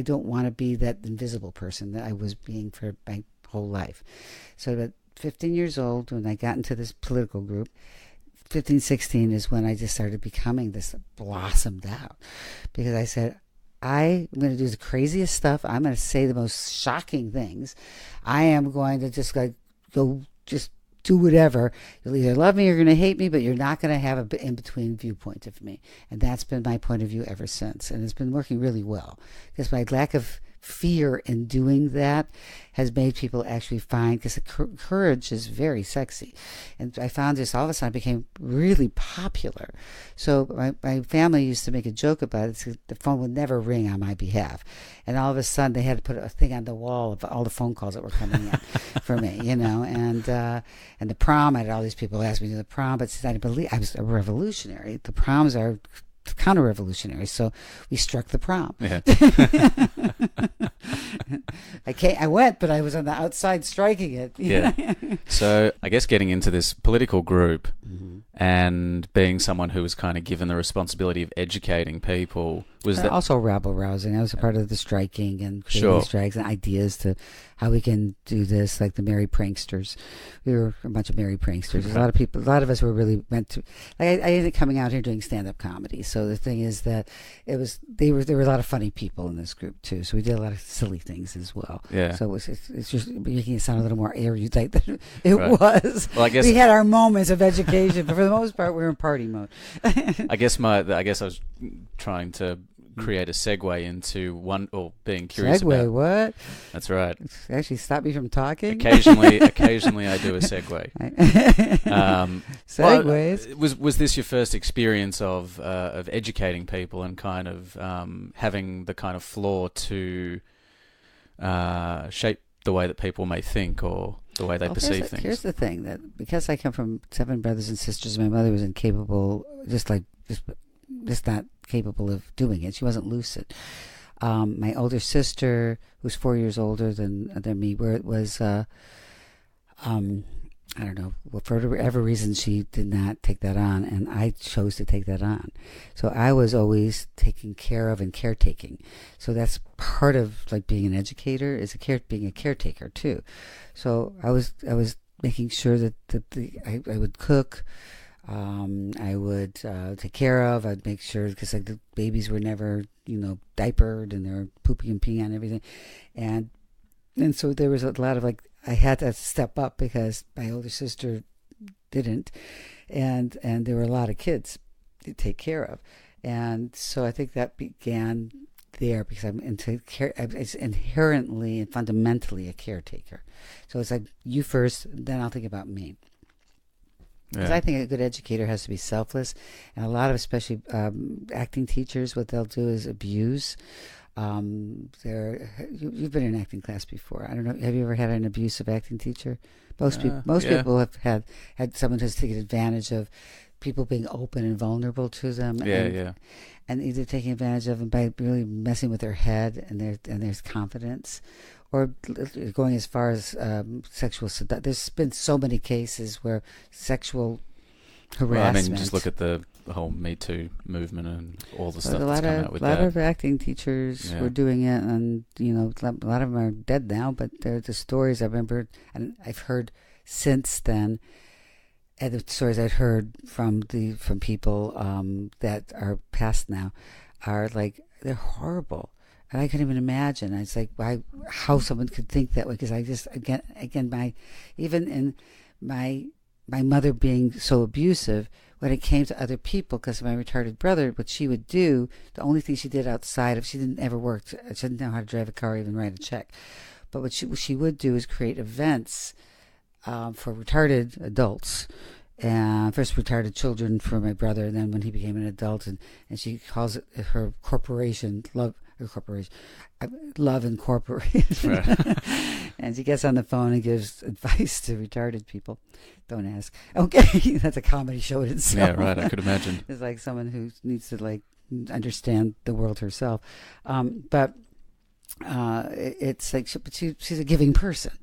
don't want to be that invisible person that I was being for my whole life." So at 15 years old, when I got into this political group, 15, 16 is when I just started becoming this, blossomed out, because I said, I am going to do the craziest stuff. I'm going to say the most shocking things. I am going to just like go just do whatever. You'll either love me or you're going to hate me, but you're not going to have an in-between viewpoint of me. And that's been my point of view ever since. And it's been working really well because my lack of fear in doing that has made people actually find, because courage is very sexy. And I found this all of a sudden became really popular. So my family used to make a joke about it. So the phone would never ring on my behalf. And all of a sudden they had to put a thing on the wall of all the phone calls that were coming in for me, you know. And the prom, I had all these people ask me to the prom, but since I believe I was a revolutionary, the proms are counter-revolutionary, so we struck the prom. Yeah. I went, but I was on the outside striking it. Yeah. So I guess getting into this political group and being someone who was kind of given the responsibility of educating people, was that also rabble rousing? I was a part of the striking and creating strikes and ideas to how we can do this, like the merry pranksters. We were a bunch of merry pranksters. A lot of people, a lot of us were really meant to. Like I ended up coming out here doing stand-up comedy. So the thing is that there were a lot of funny people in this group too. So we did a lot of silly things as well. Yeah. So it's just making it sound a little more erudite than it was. Well, I guess we had our moments of education, but for the most part, we were in party mode. I guess I was trying to create a segue into being curious segue, about what? That's right. Actually, stop me from talking. Occasionally I do a segue. Segues. Was this your first experience of educating people and kind of having the kind of floor to shape the way that people may think or the way they perceive things? Here's the thing, that because I come from 7 brothers and sisters, my mother was incapable, just not capable of doing it. She wasn't lucid. My older sister, who's 4 years older than me, was I don't know, for whatever reason, she did not take that on, and I chose to take that on. So I was always taking care of and caretaking. So that's part of like being an educator, is being a caretaker too. So I was making sure that I would cook. I would take care of. I'd make sure, because like the babies were never, diapered, and they were pooping and peeing on everything, and so there was a lot of like, I had to step up because my older sister didn't, and there were a lot of kids to take care of, and so I think that began there because I'm into care. It's inherently and fundamentally a caretaker. So it's like, you first, then I'll think about me. Because I think a good educator has to be selfless, and a lot of, especially acting teachers, what they'll do is abuse. You've been in an acting class before. I don't know. Have you ever had an abusive acting teacher? Most people have had someone who's taken advantage of people being open and vulnerable to them. And either taking advantage of them by really messing with their head and their confidence, or going as far as sexual seduction. There's been so many cases where sexual harassment. Well, I mean, just look at the whole Me Too movement and all the stuff that's come out with that. A lot of acting teachers were doing it, and a lot of them are dead now. But they're the stories I remember, and I've heard since then. And the stories I've heard from people that are past now are like, they're horrible. And I couldn't even imagine. It's like, how someone could think that way. Because I just, again, my mother being so abusive, when it came to other people, because of my retarded brother, what she would do, the only thing she did outside of, she didn't ever work, she didn't know how to drive a car or even write a check. But what she would do is create events for retarded adults. First retarded children for my brother, and then when he became an adult, and she calls it her corporation, Love Incorporated. Right. And she gets on the phone and gives advice to retarded people. Don't ask. Okay, that's a comedy show in itself. Yeah, right. I could imagine. It's like someone who needs to like understand the world herself. But it's like she's a giving person.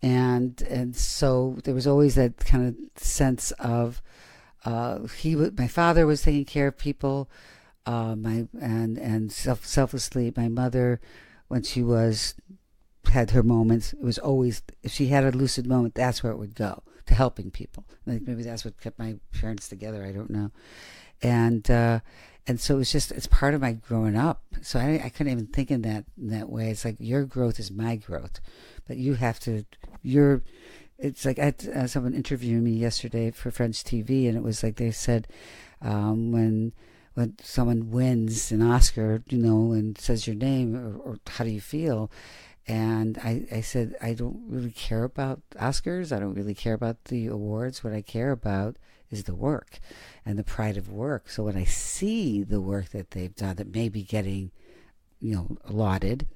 And so there was always that kind of sense of my father was taking care of people, selflessly. My mother, when she had her moments, it was always, if she had a lucid moment, that's where it would go, to helping people. Like maybe that's what kept my parents together. I don't know. And And so it's part of my growing up. So I couldn't even think in that way. It's like your growth is my growth, but you have to, it's like I had someone interviewed me yesterday for French TV, and it was like they said, when someone wins an Oscar, and says your name, or how do you feel? And I said, I don't really care about Oscars. I don't really care about the awards. What I care about is the work and the pride of work. So when I see the work that they've done that may be getting, lauded,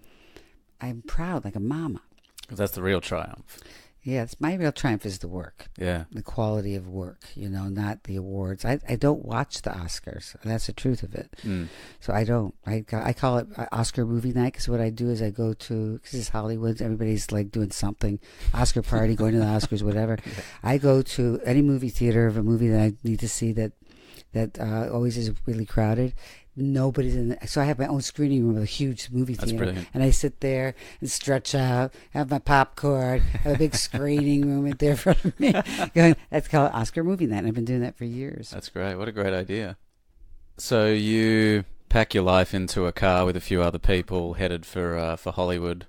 I'm proud, like a mama. That's the real triumph. Yeah, it's my real triumph is the work. Yeah. The quality of work, not the awards. I don't watch the Oscars. That's the truth of it. So I don't. I call it Oscar movie night, because what I do is I go to, because it's Hollywood, everybody's like doing something, Oscar party, going to the Oscars, whatever. Yeah. I go to any movie theater of a movie that I need to see that always is really crowded. Nobody's in it. So I have my own screening room of a huge movie theater. That's brilliant. And I sit there and stretch out, have my popcorn, have a big screening room in there in front of me. That's called Oscar Movie Night. I've been doing that for years. That's great. What a great idea. So you pack your life into a car with a few other people, headed for Hollywood.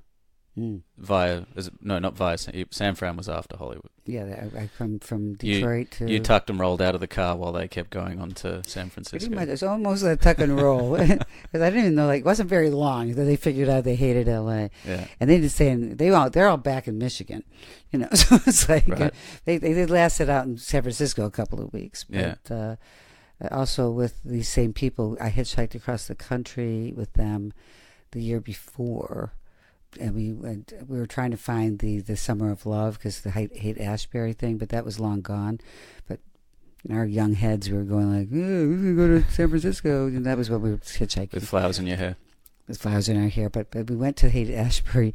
San Fran was after Hollywood. Yeah, I come from Detroit to... You tucked and rolled out of the car while they kept going on to San Francisco. Pretty much. It's almost like a tuck and roll. Because I didn't even know, it wasn't very long. They figured out they hated L.A. Yeah. And they just saying, they're all back in Michigan. So it's like, right. They lasted out in San Francisco a couple of weeks. But yeah. Also with these same people, I hitchhiked across the country with them the year before. And we were trying to find the Summer of Love, because the Haight-Ashbury thing, but that was long gone. But in our young heads, we were going like, oh, we can go to San Francisco, and that was what we were hitchhiking. With flowers in your hair. With flowers in our hair, but we went to Haight-Ashbury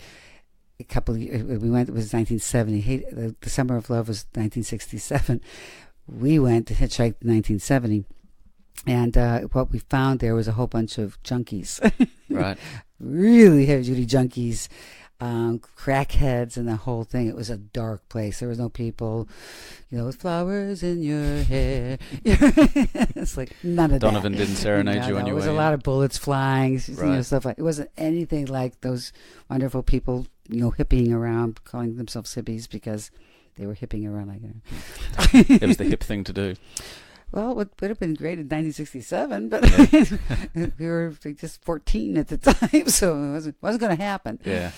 a couple of years. It was 1970. The Summer of Love was 1967. We went to hitchhike in 1970. And what we found there was a whole bunch of junkies. Right. Really heavy-duty junkies, crackheads, and the whole thing. It was a dark place. There was no people, with flowers in your hair. It's like none of Donovan that. didn't serenade you on your way. There was a lot of bullets flying, right. Stuff like. It wasn't anything like those wonderful people, hippieing around, calling themselves hippies because they were hipping around like that. It was the hip thing to do. Well, it would have been great in 1967, but we were just 14 at the time, so it wasn't going to happen. Yeah.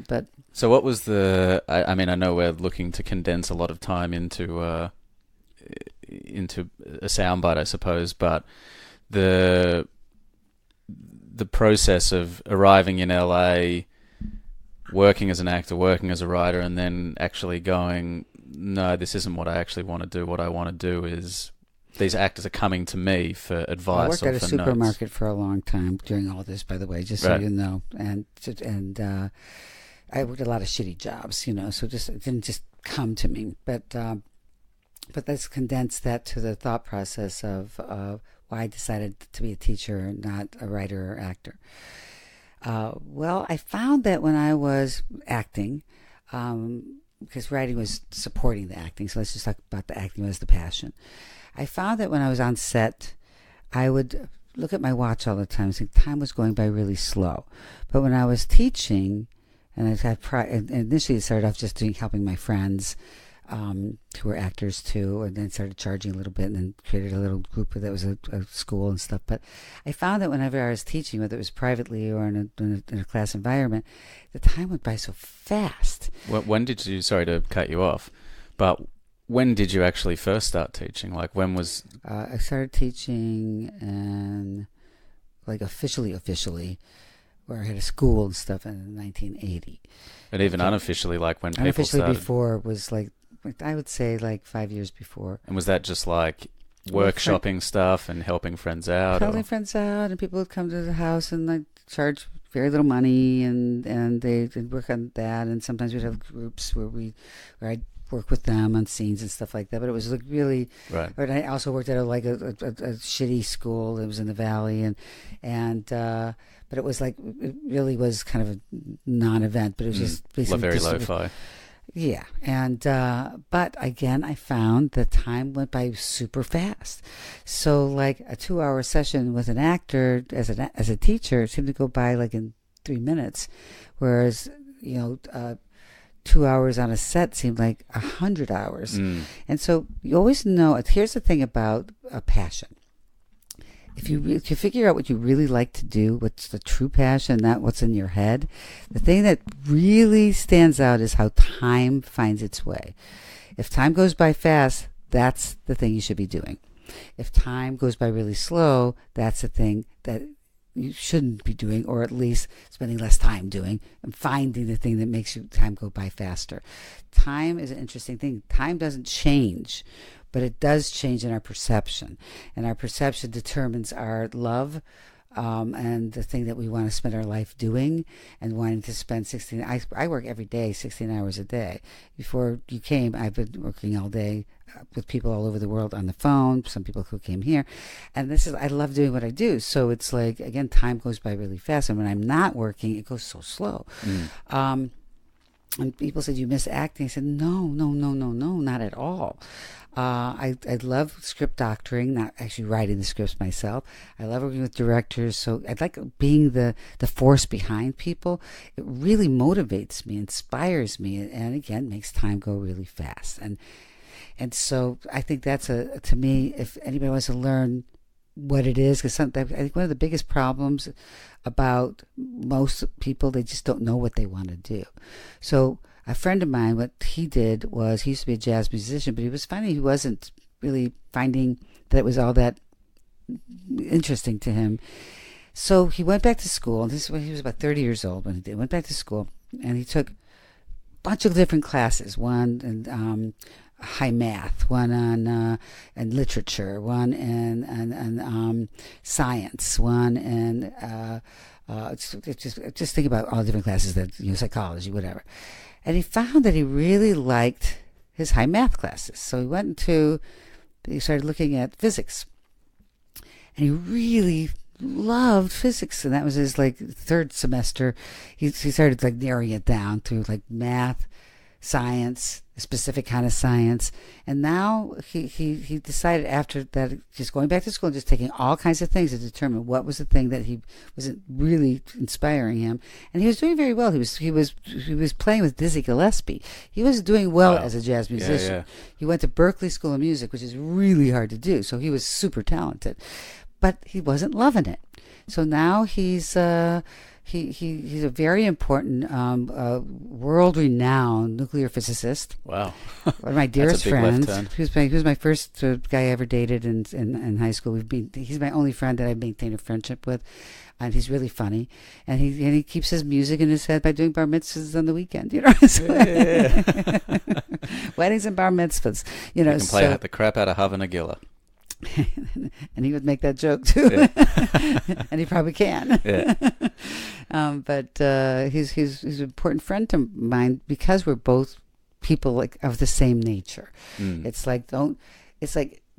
But so what was the? I mean, I know we're looking to condense a lot of time into a soundbite, I suppose, but the process of arriving in LA, working as an actor, working as a writer, and then actually going, no, this isn't what I actually want to do. What I want to do is. These actors are coming to me for advice. I worked at a supermarket for a long time during all this, by the way, just so you know. And I worked a lot of shitty jobs, so it didn't just come to me. But let's condense that to the thought process of why I decided to be a teacher, not a writer or actor. Well, I found that when I was acting, because writing was supporting the acting, so let's just talk about the acting was the passion. I found that when I was on set, I would look at my watch all the time and think time was going by really slow. But when I was teaching, and initially it started off just helping my friends who were actors too, and then started charging a little bit, and then created a little group that was a school and stuff. But I found that whenever I was teaching, whether it was privately or in a class environment, the time went by so fast. When did you? Sorry to cut you off, but. When did you actually first start teaching? Like, when was... I started teaching and, officially, where I had a school and stuff in 1980. And even unofficially, when people unofficially started... before was, I would say, 5 years before. And was that just, workshopping stuff and helping friends out? Helping friends out, and people would come to the house and, charge very little money, and they'd work on that, and sometimes we'd have groups where I'd work with them on scenes and stuff like that. But it was really right. But I also worked at a shitty school that was in the valley, and but it was it really was kind of a non-event. But it was just basically very lo-fi. Yeah, and but again, I found that time went by super fast. So, like a 2-hour session with an actor as a teacher seemed to go by like in 3 minutes, whereas 2 hours on a set seemed like 100 hours. And so you always know. Here's the thing about a passion. If you figure out what you really like to do, what's the true passion, not what's in your head, the thing that really stands out is how time finds its way. If time goes by fast, that's the thing you should be doing. If time goes by really slow, that's the thing that you shouldn't be doing, or at least spending less time doing, and finding the thing that makes time go by faster. Time is an interesting thing. Time doesn't change, but it does change in our perception. And our perception determines our love and the thing that we want to spend our life doing and wanting to spend 16. I work every day, 16 hours a day. Before you came, I've been working all day with people all over the world on the phone, some people who came here. And I love doing what I do. So it's like, again, time goes by really fast. And when I'm not working, it goes so slow. And people said, you miss acting? I said, no, not at all. I love script doctoring, not actually writing the scripts myself. I love working with directors, so I like being the force behind people. It really motivates me, inspires me, and again, makes time go really fast. And so I think that's to me, if anybody wants to learn what it is, because I think one of the biggest problems about most people, they just don't know what they want to do. So a friend of mine, what he did was, he used to be a jazz musician, but he was finding he wasn't really finding that it was all that interesting to him. So he went back to school, and this is when he was about 30 years old when he did. Went back to school, and he took a bunch of different classes. One in high math, one on and literature, one in science, one in just think about all the different classes that psychology, whatever. And he found that he really liked his high math classes. So he started looking at physics. And he really loved physics. And that was his third semester. He started narrowing it down to math, science, a specific kind of science. And now he decided, after that, just going back to school and just taking all kinds of things to determine what was the thing that he wasn't really inspiring him. And he was doing very well. He was playing with Dizzy Gillespie. He was doing well as a jazz musician. Yeah. He went to Berklee School of Music, which is really hard to do. So he was super talented, but he wasn't loving it. So now he's a very important, world-renowned nuclear physicist. Wow. One of my dearest friends. He was my first guy I ever dated in high school. He's my only friend that I've maintained a friendship with, and he's really funny. And he keeps his music in his head by doing bar mitzvahs on the weekend. Weddings and bar mitzvahs. You can play the crap out of Havana Gilla. And he would make that joke too. Yeah. And he probably can. Yeah. But he's an important friend to mine because we're both people of the same nature. It's like on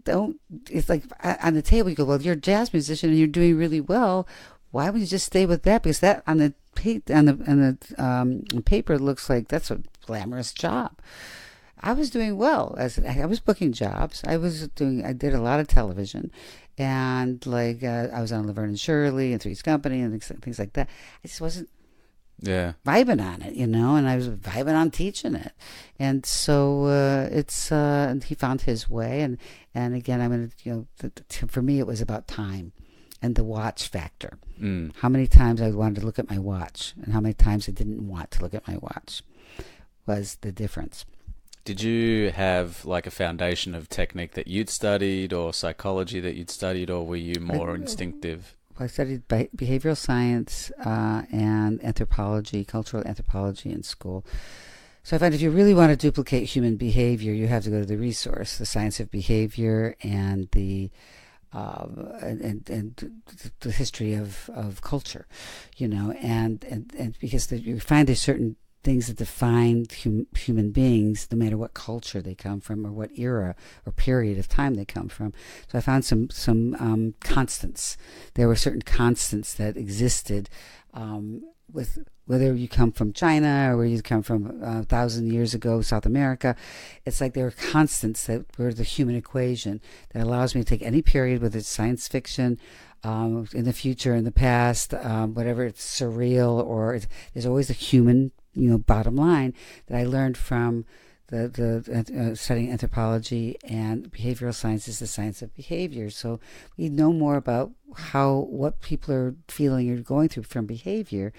the table you go, well, you're a jazz musician and you're doing really well. Why would you just stay with that? Because that on the paper looks like that's a glamorous job. I was doing well. I was booking jobs. I did a lot of television, and I was on Laverne and Shirley and Three's Company and things like that. I just wasn't vibing on it, and I was vibing on teaching it. And so he found his way, and again, I'm going to, for me, it was about time and the watch factor. How many times I wanted to look at my watch and how many times I didn't want to look at my watch was the difference. Did you have a foundation of technique that you'd studied, or psychology that you'd studied, or were you more instinctive? I studied behavioral science and anthropology, cultural anthropology in school. So I find if you really want to duplicate human behavior, you have to go to the resource, the science of behavior, and the history of culture, and because you find there's certain things that define human beings, no matter what culture they come from or what era or period of time they come from. So I found some constants. There were certain constants that existed with whether you come from China or where you come from 1,000 years ago, South America, it's like there are constants that were the human equation that allows me to take any period, whether it's science fiction, in the future, in the past, whatever, it's surreal, or there's always a human, bottom line that I learned from the studying anthropology and behavioral science is the science of behavior. So we know more about what people are feeling or going through from behavior.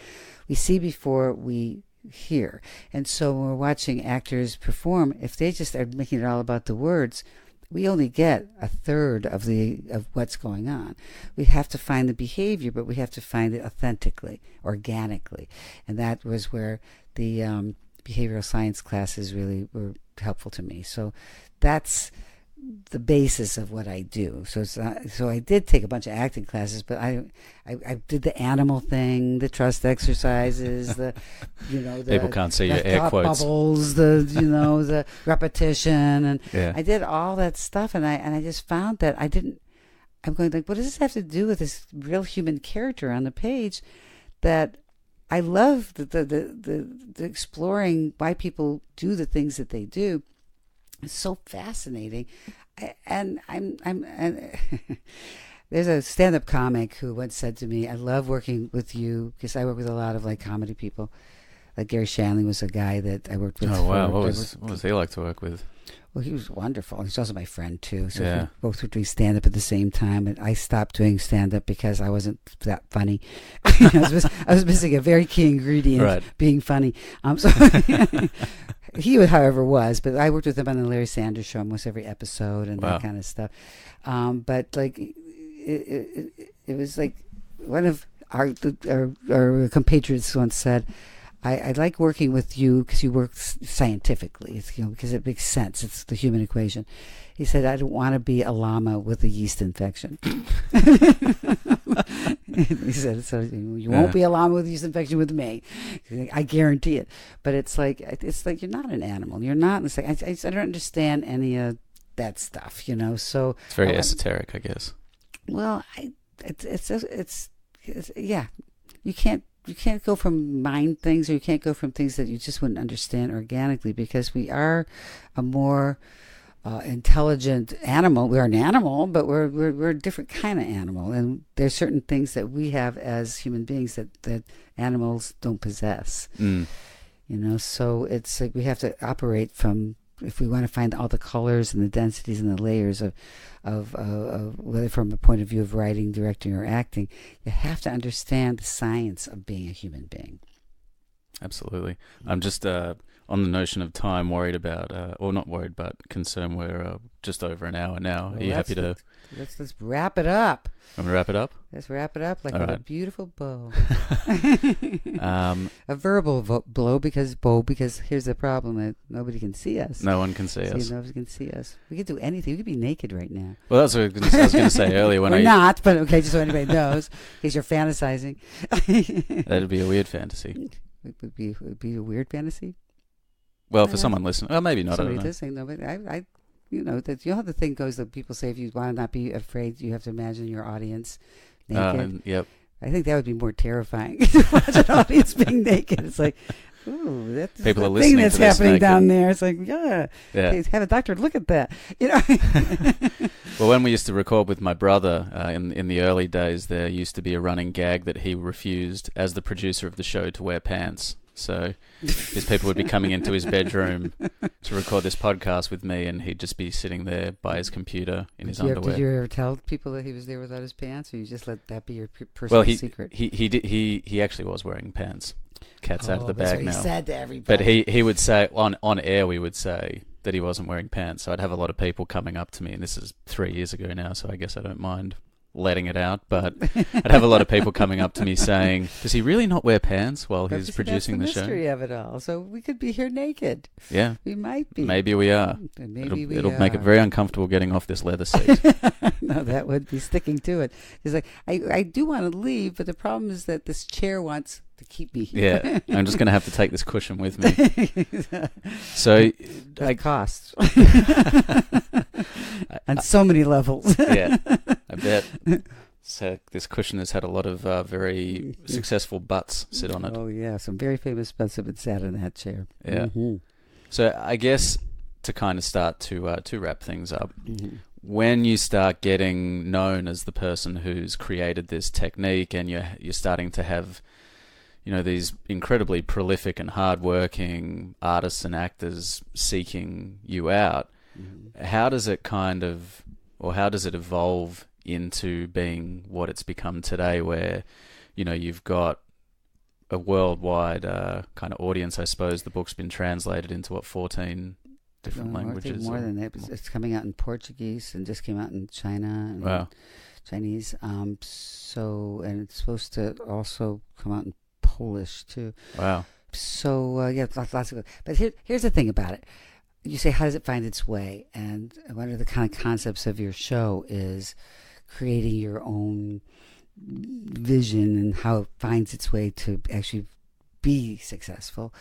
We see before we hear. And so when we're watching actors perform, if they just are making it all about the words, we only get a third of what's going on. We have to find the behavior, but we have to find it authentically, organically. And that was where the behavioral science classes really were helpful to me. So that's the basis of what I do. So I did take a bunch of acting classes, but I did the animal thing, the trust exercises, the people can't see your air quotes, bubbles, the repetition, and I did all that stuff, and I just found that I'm going like, what does this have to do with this real human character on the page? That I love the exploring why people do the things that they do. It's so fascinating, and there's a stand-up comic who once said to me, "I love working with you because I work with a lot of like comedy people. Like Gary Shanley was a guy that I worked with." Oh wow, what was he like to work with? Well, he was wonderful. He's also my friend too. So we both were doing stand-up at the same time, and I stopped doing stand-up because I wasn't that funny. I was missing a very key ingredient, being funny. So he, however, was. But I worked with him on the Larry Sanders Show almost every episode and that kind of stuff. But like, it was like one of our compatriots once said, I like working with you because you work scientifically. It's, because it makes sense. It's the human equation. He said, I don't want to be a llama with a yeast infection. He said, so you won't be a llama with a yeast infection with me. I guarantee it. But it's like you're not an animal. You're not. It's like, I don't understand any of that stuff, So it's very esoteric, I guess. Well, it's you can't go from mind things, or you can't go from things that you just wouldn't understand organically, because we are a more intelligent animal. We're an animal, but we're a different kind of animal, and there's certain things that we have as human beings that animals don't possess. So it's like we have to operate from, if we want to find all the colors and the densities and the layers of whether from a point of view of writing, directing, or acting, you have to understand the science of being a human being. Absolutely. I'm just on the notion of time worried about, or not worried, but concerned. We're just over an hour now. Are you happy to... Let's wrap it up. Want me to wrap it up? Let's wrap it up like a beautiful bow. A verbal blow because here's the problem, that nobody can see us. No one can see us. Nobody can see us. We could do anything. We could be naked right now. Well, that's what I was going to say earlier. We're not, but okay, just so anybody knows, in case you're fantasizing. That'd be a weird fantasy. It would be a weird fantasy? Well, for someone listening. Well, maybe not. Somebody listening, no, but I how the thing goes that people say, if you want to not be afraid, you have to imagine your audience naked. Yep. I think that would be more terrifying to watch an audience being naked. It's like, ooh, that's people the are thing that's happening naked down there. It's like, hey, have a doctor look at that. Well, when we used to record with my brother in the early days, there used to be a running gag that he refused, as the producer of the show, to wear pants. So these people would be coming into his bedroom to record this podcast with me, and he'd just be sitting there by his computer in his underwear. Did you ever tell people that he was there without his pants, or you just let that be your personal secret? He actually was wearing pants. Cat's out of the bag now. He said to everybody. But he would say on air, we would say that he wasn't wearing pants. So I'd have a lot of people coming up to me, and this is 3 years ago now, so I guess I don't mind letting it out, but I'd have a lot of people coming up to me saying, does he really not wear pants while he's producing the show? That's the mystery of it all. So we could be here naked. Yeah. We might be. Maybe we are. It'll make it very uncomfortable getting off this leather seat. No, that would be sticking to it. It's like, I do want to leave, but the problem is that this chair wants to keep me here. Yeah. I'm just going to have to take this cushion with me. So that costs. On so many levels. Yeah, I bet. So this cushion has had a lot of very successful butts sit on it. Oh, yeah. Some very famous butts have been sat in that chair. Yeah. Mm-hmm. So I guess to kind of start to wrap things up, when you start getting known as the person who's created this technique, and you're starting to have, these incredibly prolific and hardworking artists and actors seeking you out, how does it evolve into being what it's become today, where, you've got a worldwide kind of audience? I suppose the book's been translated into 14 different languages. I think more than that. It's coming out in Portuguese and just came out in China and wow. Chinese. And it's supposed to also come out in Polish too. Wow. So lots of good. But here's the thing about it. You say, how does it find its way? And one of the kind of concepts of your show is creating your own vision and how it finds its way to actually be successful.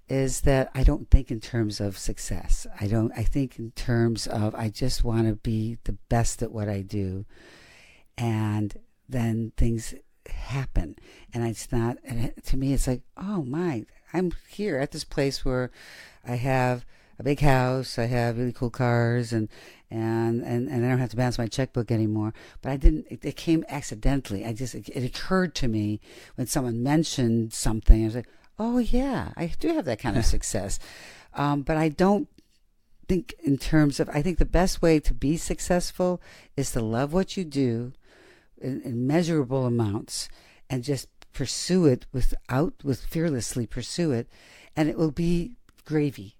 Is that I don't think in terms of success. I think in terms of I just want to be the best at what I do, and then things happen. And to me it's like, oh my, I'm here at this place where I have a big house, I have really cool cars, and I don't have to balance my checkbook anymore. But it came accidentally. It occurred to me when someone mentioned something. I was like, oh yeah, I do have that kind of success. But I don't think in terms of, I think the best way to be successful is to love what you do in measurable amounts and just pursue it fearlessly pursue it, and it will be gravy.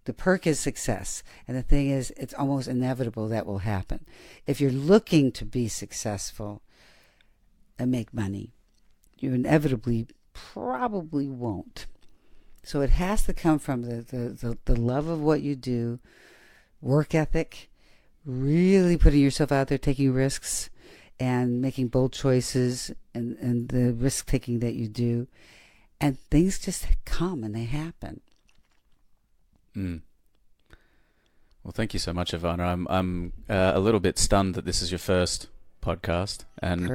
The perk is success. And the thing is, it's almost inevitable that will happen. If you're looking to be successful and make money, you inevitably probably won't. So it has to come from the love of what you do, work ethic, really putting yourself out there, taking risks, and making bold choices, and the risk taking that you do. And things just come and they happen. Well, thank you so much, Ivana. I'm a little bit stunned that this is your first podcast, and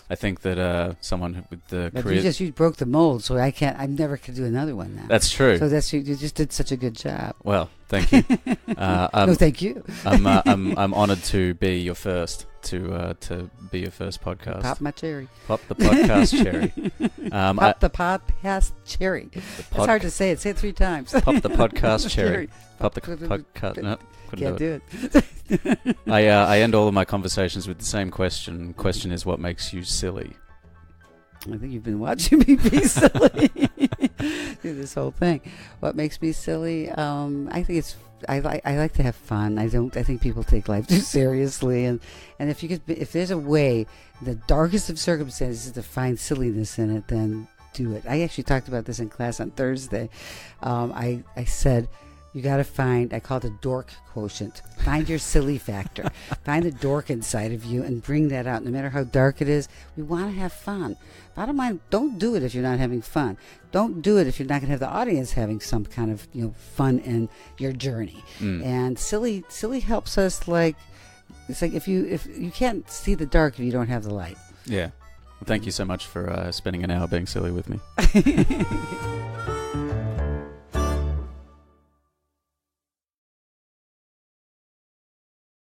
I think that someone with the career... you broke the mold, so I never could do another one now. That's true. So you just did such a good job. Well, thank you. No, thank you. I'm honoured to be your first to be your first podcast. Pop my cherry. Pop the podcast cherry. Pop the podcast cherry. It's hard to say it. Say it 3 times. Pop the podcast cherry. Pop the podcast. No, couldn't do it. I end all of my conversations with the same question. Question is, what makes you silly? I think you've been watching me be silly through this whole thing. What makes me silly? I think I like to have fun. I think people take life too seriously, and if there's a way, the darkest of circumstances, to find silliness in it, then do it. I actually talked about this in class on Thursday. I said, you got to find, I call it a dork quotient. Find your silly factor. Find the dork inside of you and bring that out. No matter how dark it is, we want to have fun. Bottom line, don't do it if you're not having fun. Don't do it if you're not going to have the audience having some kind of fun in your journey. And silly helps us. It's like if you can't see the dark if you don't have the light. Yeah. Well, thank you so much for spending an hour being silly with me.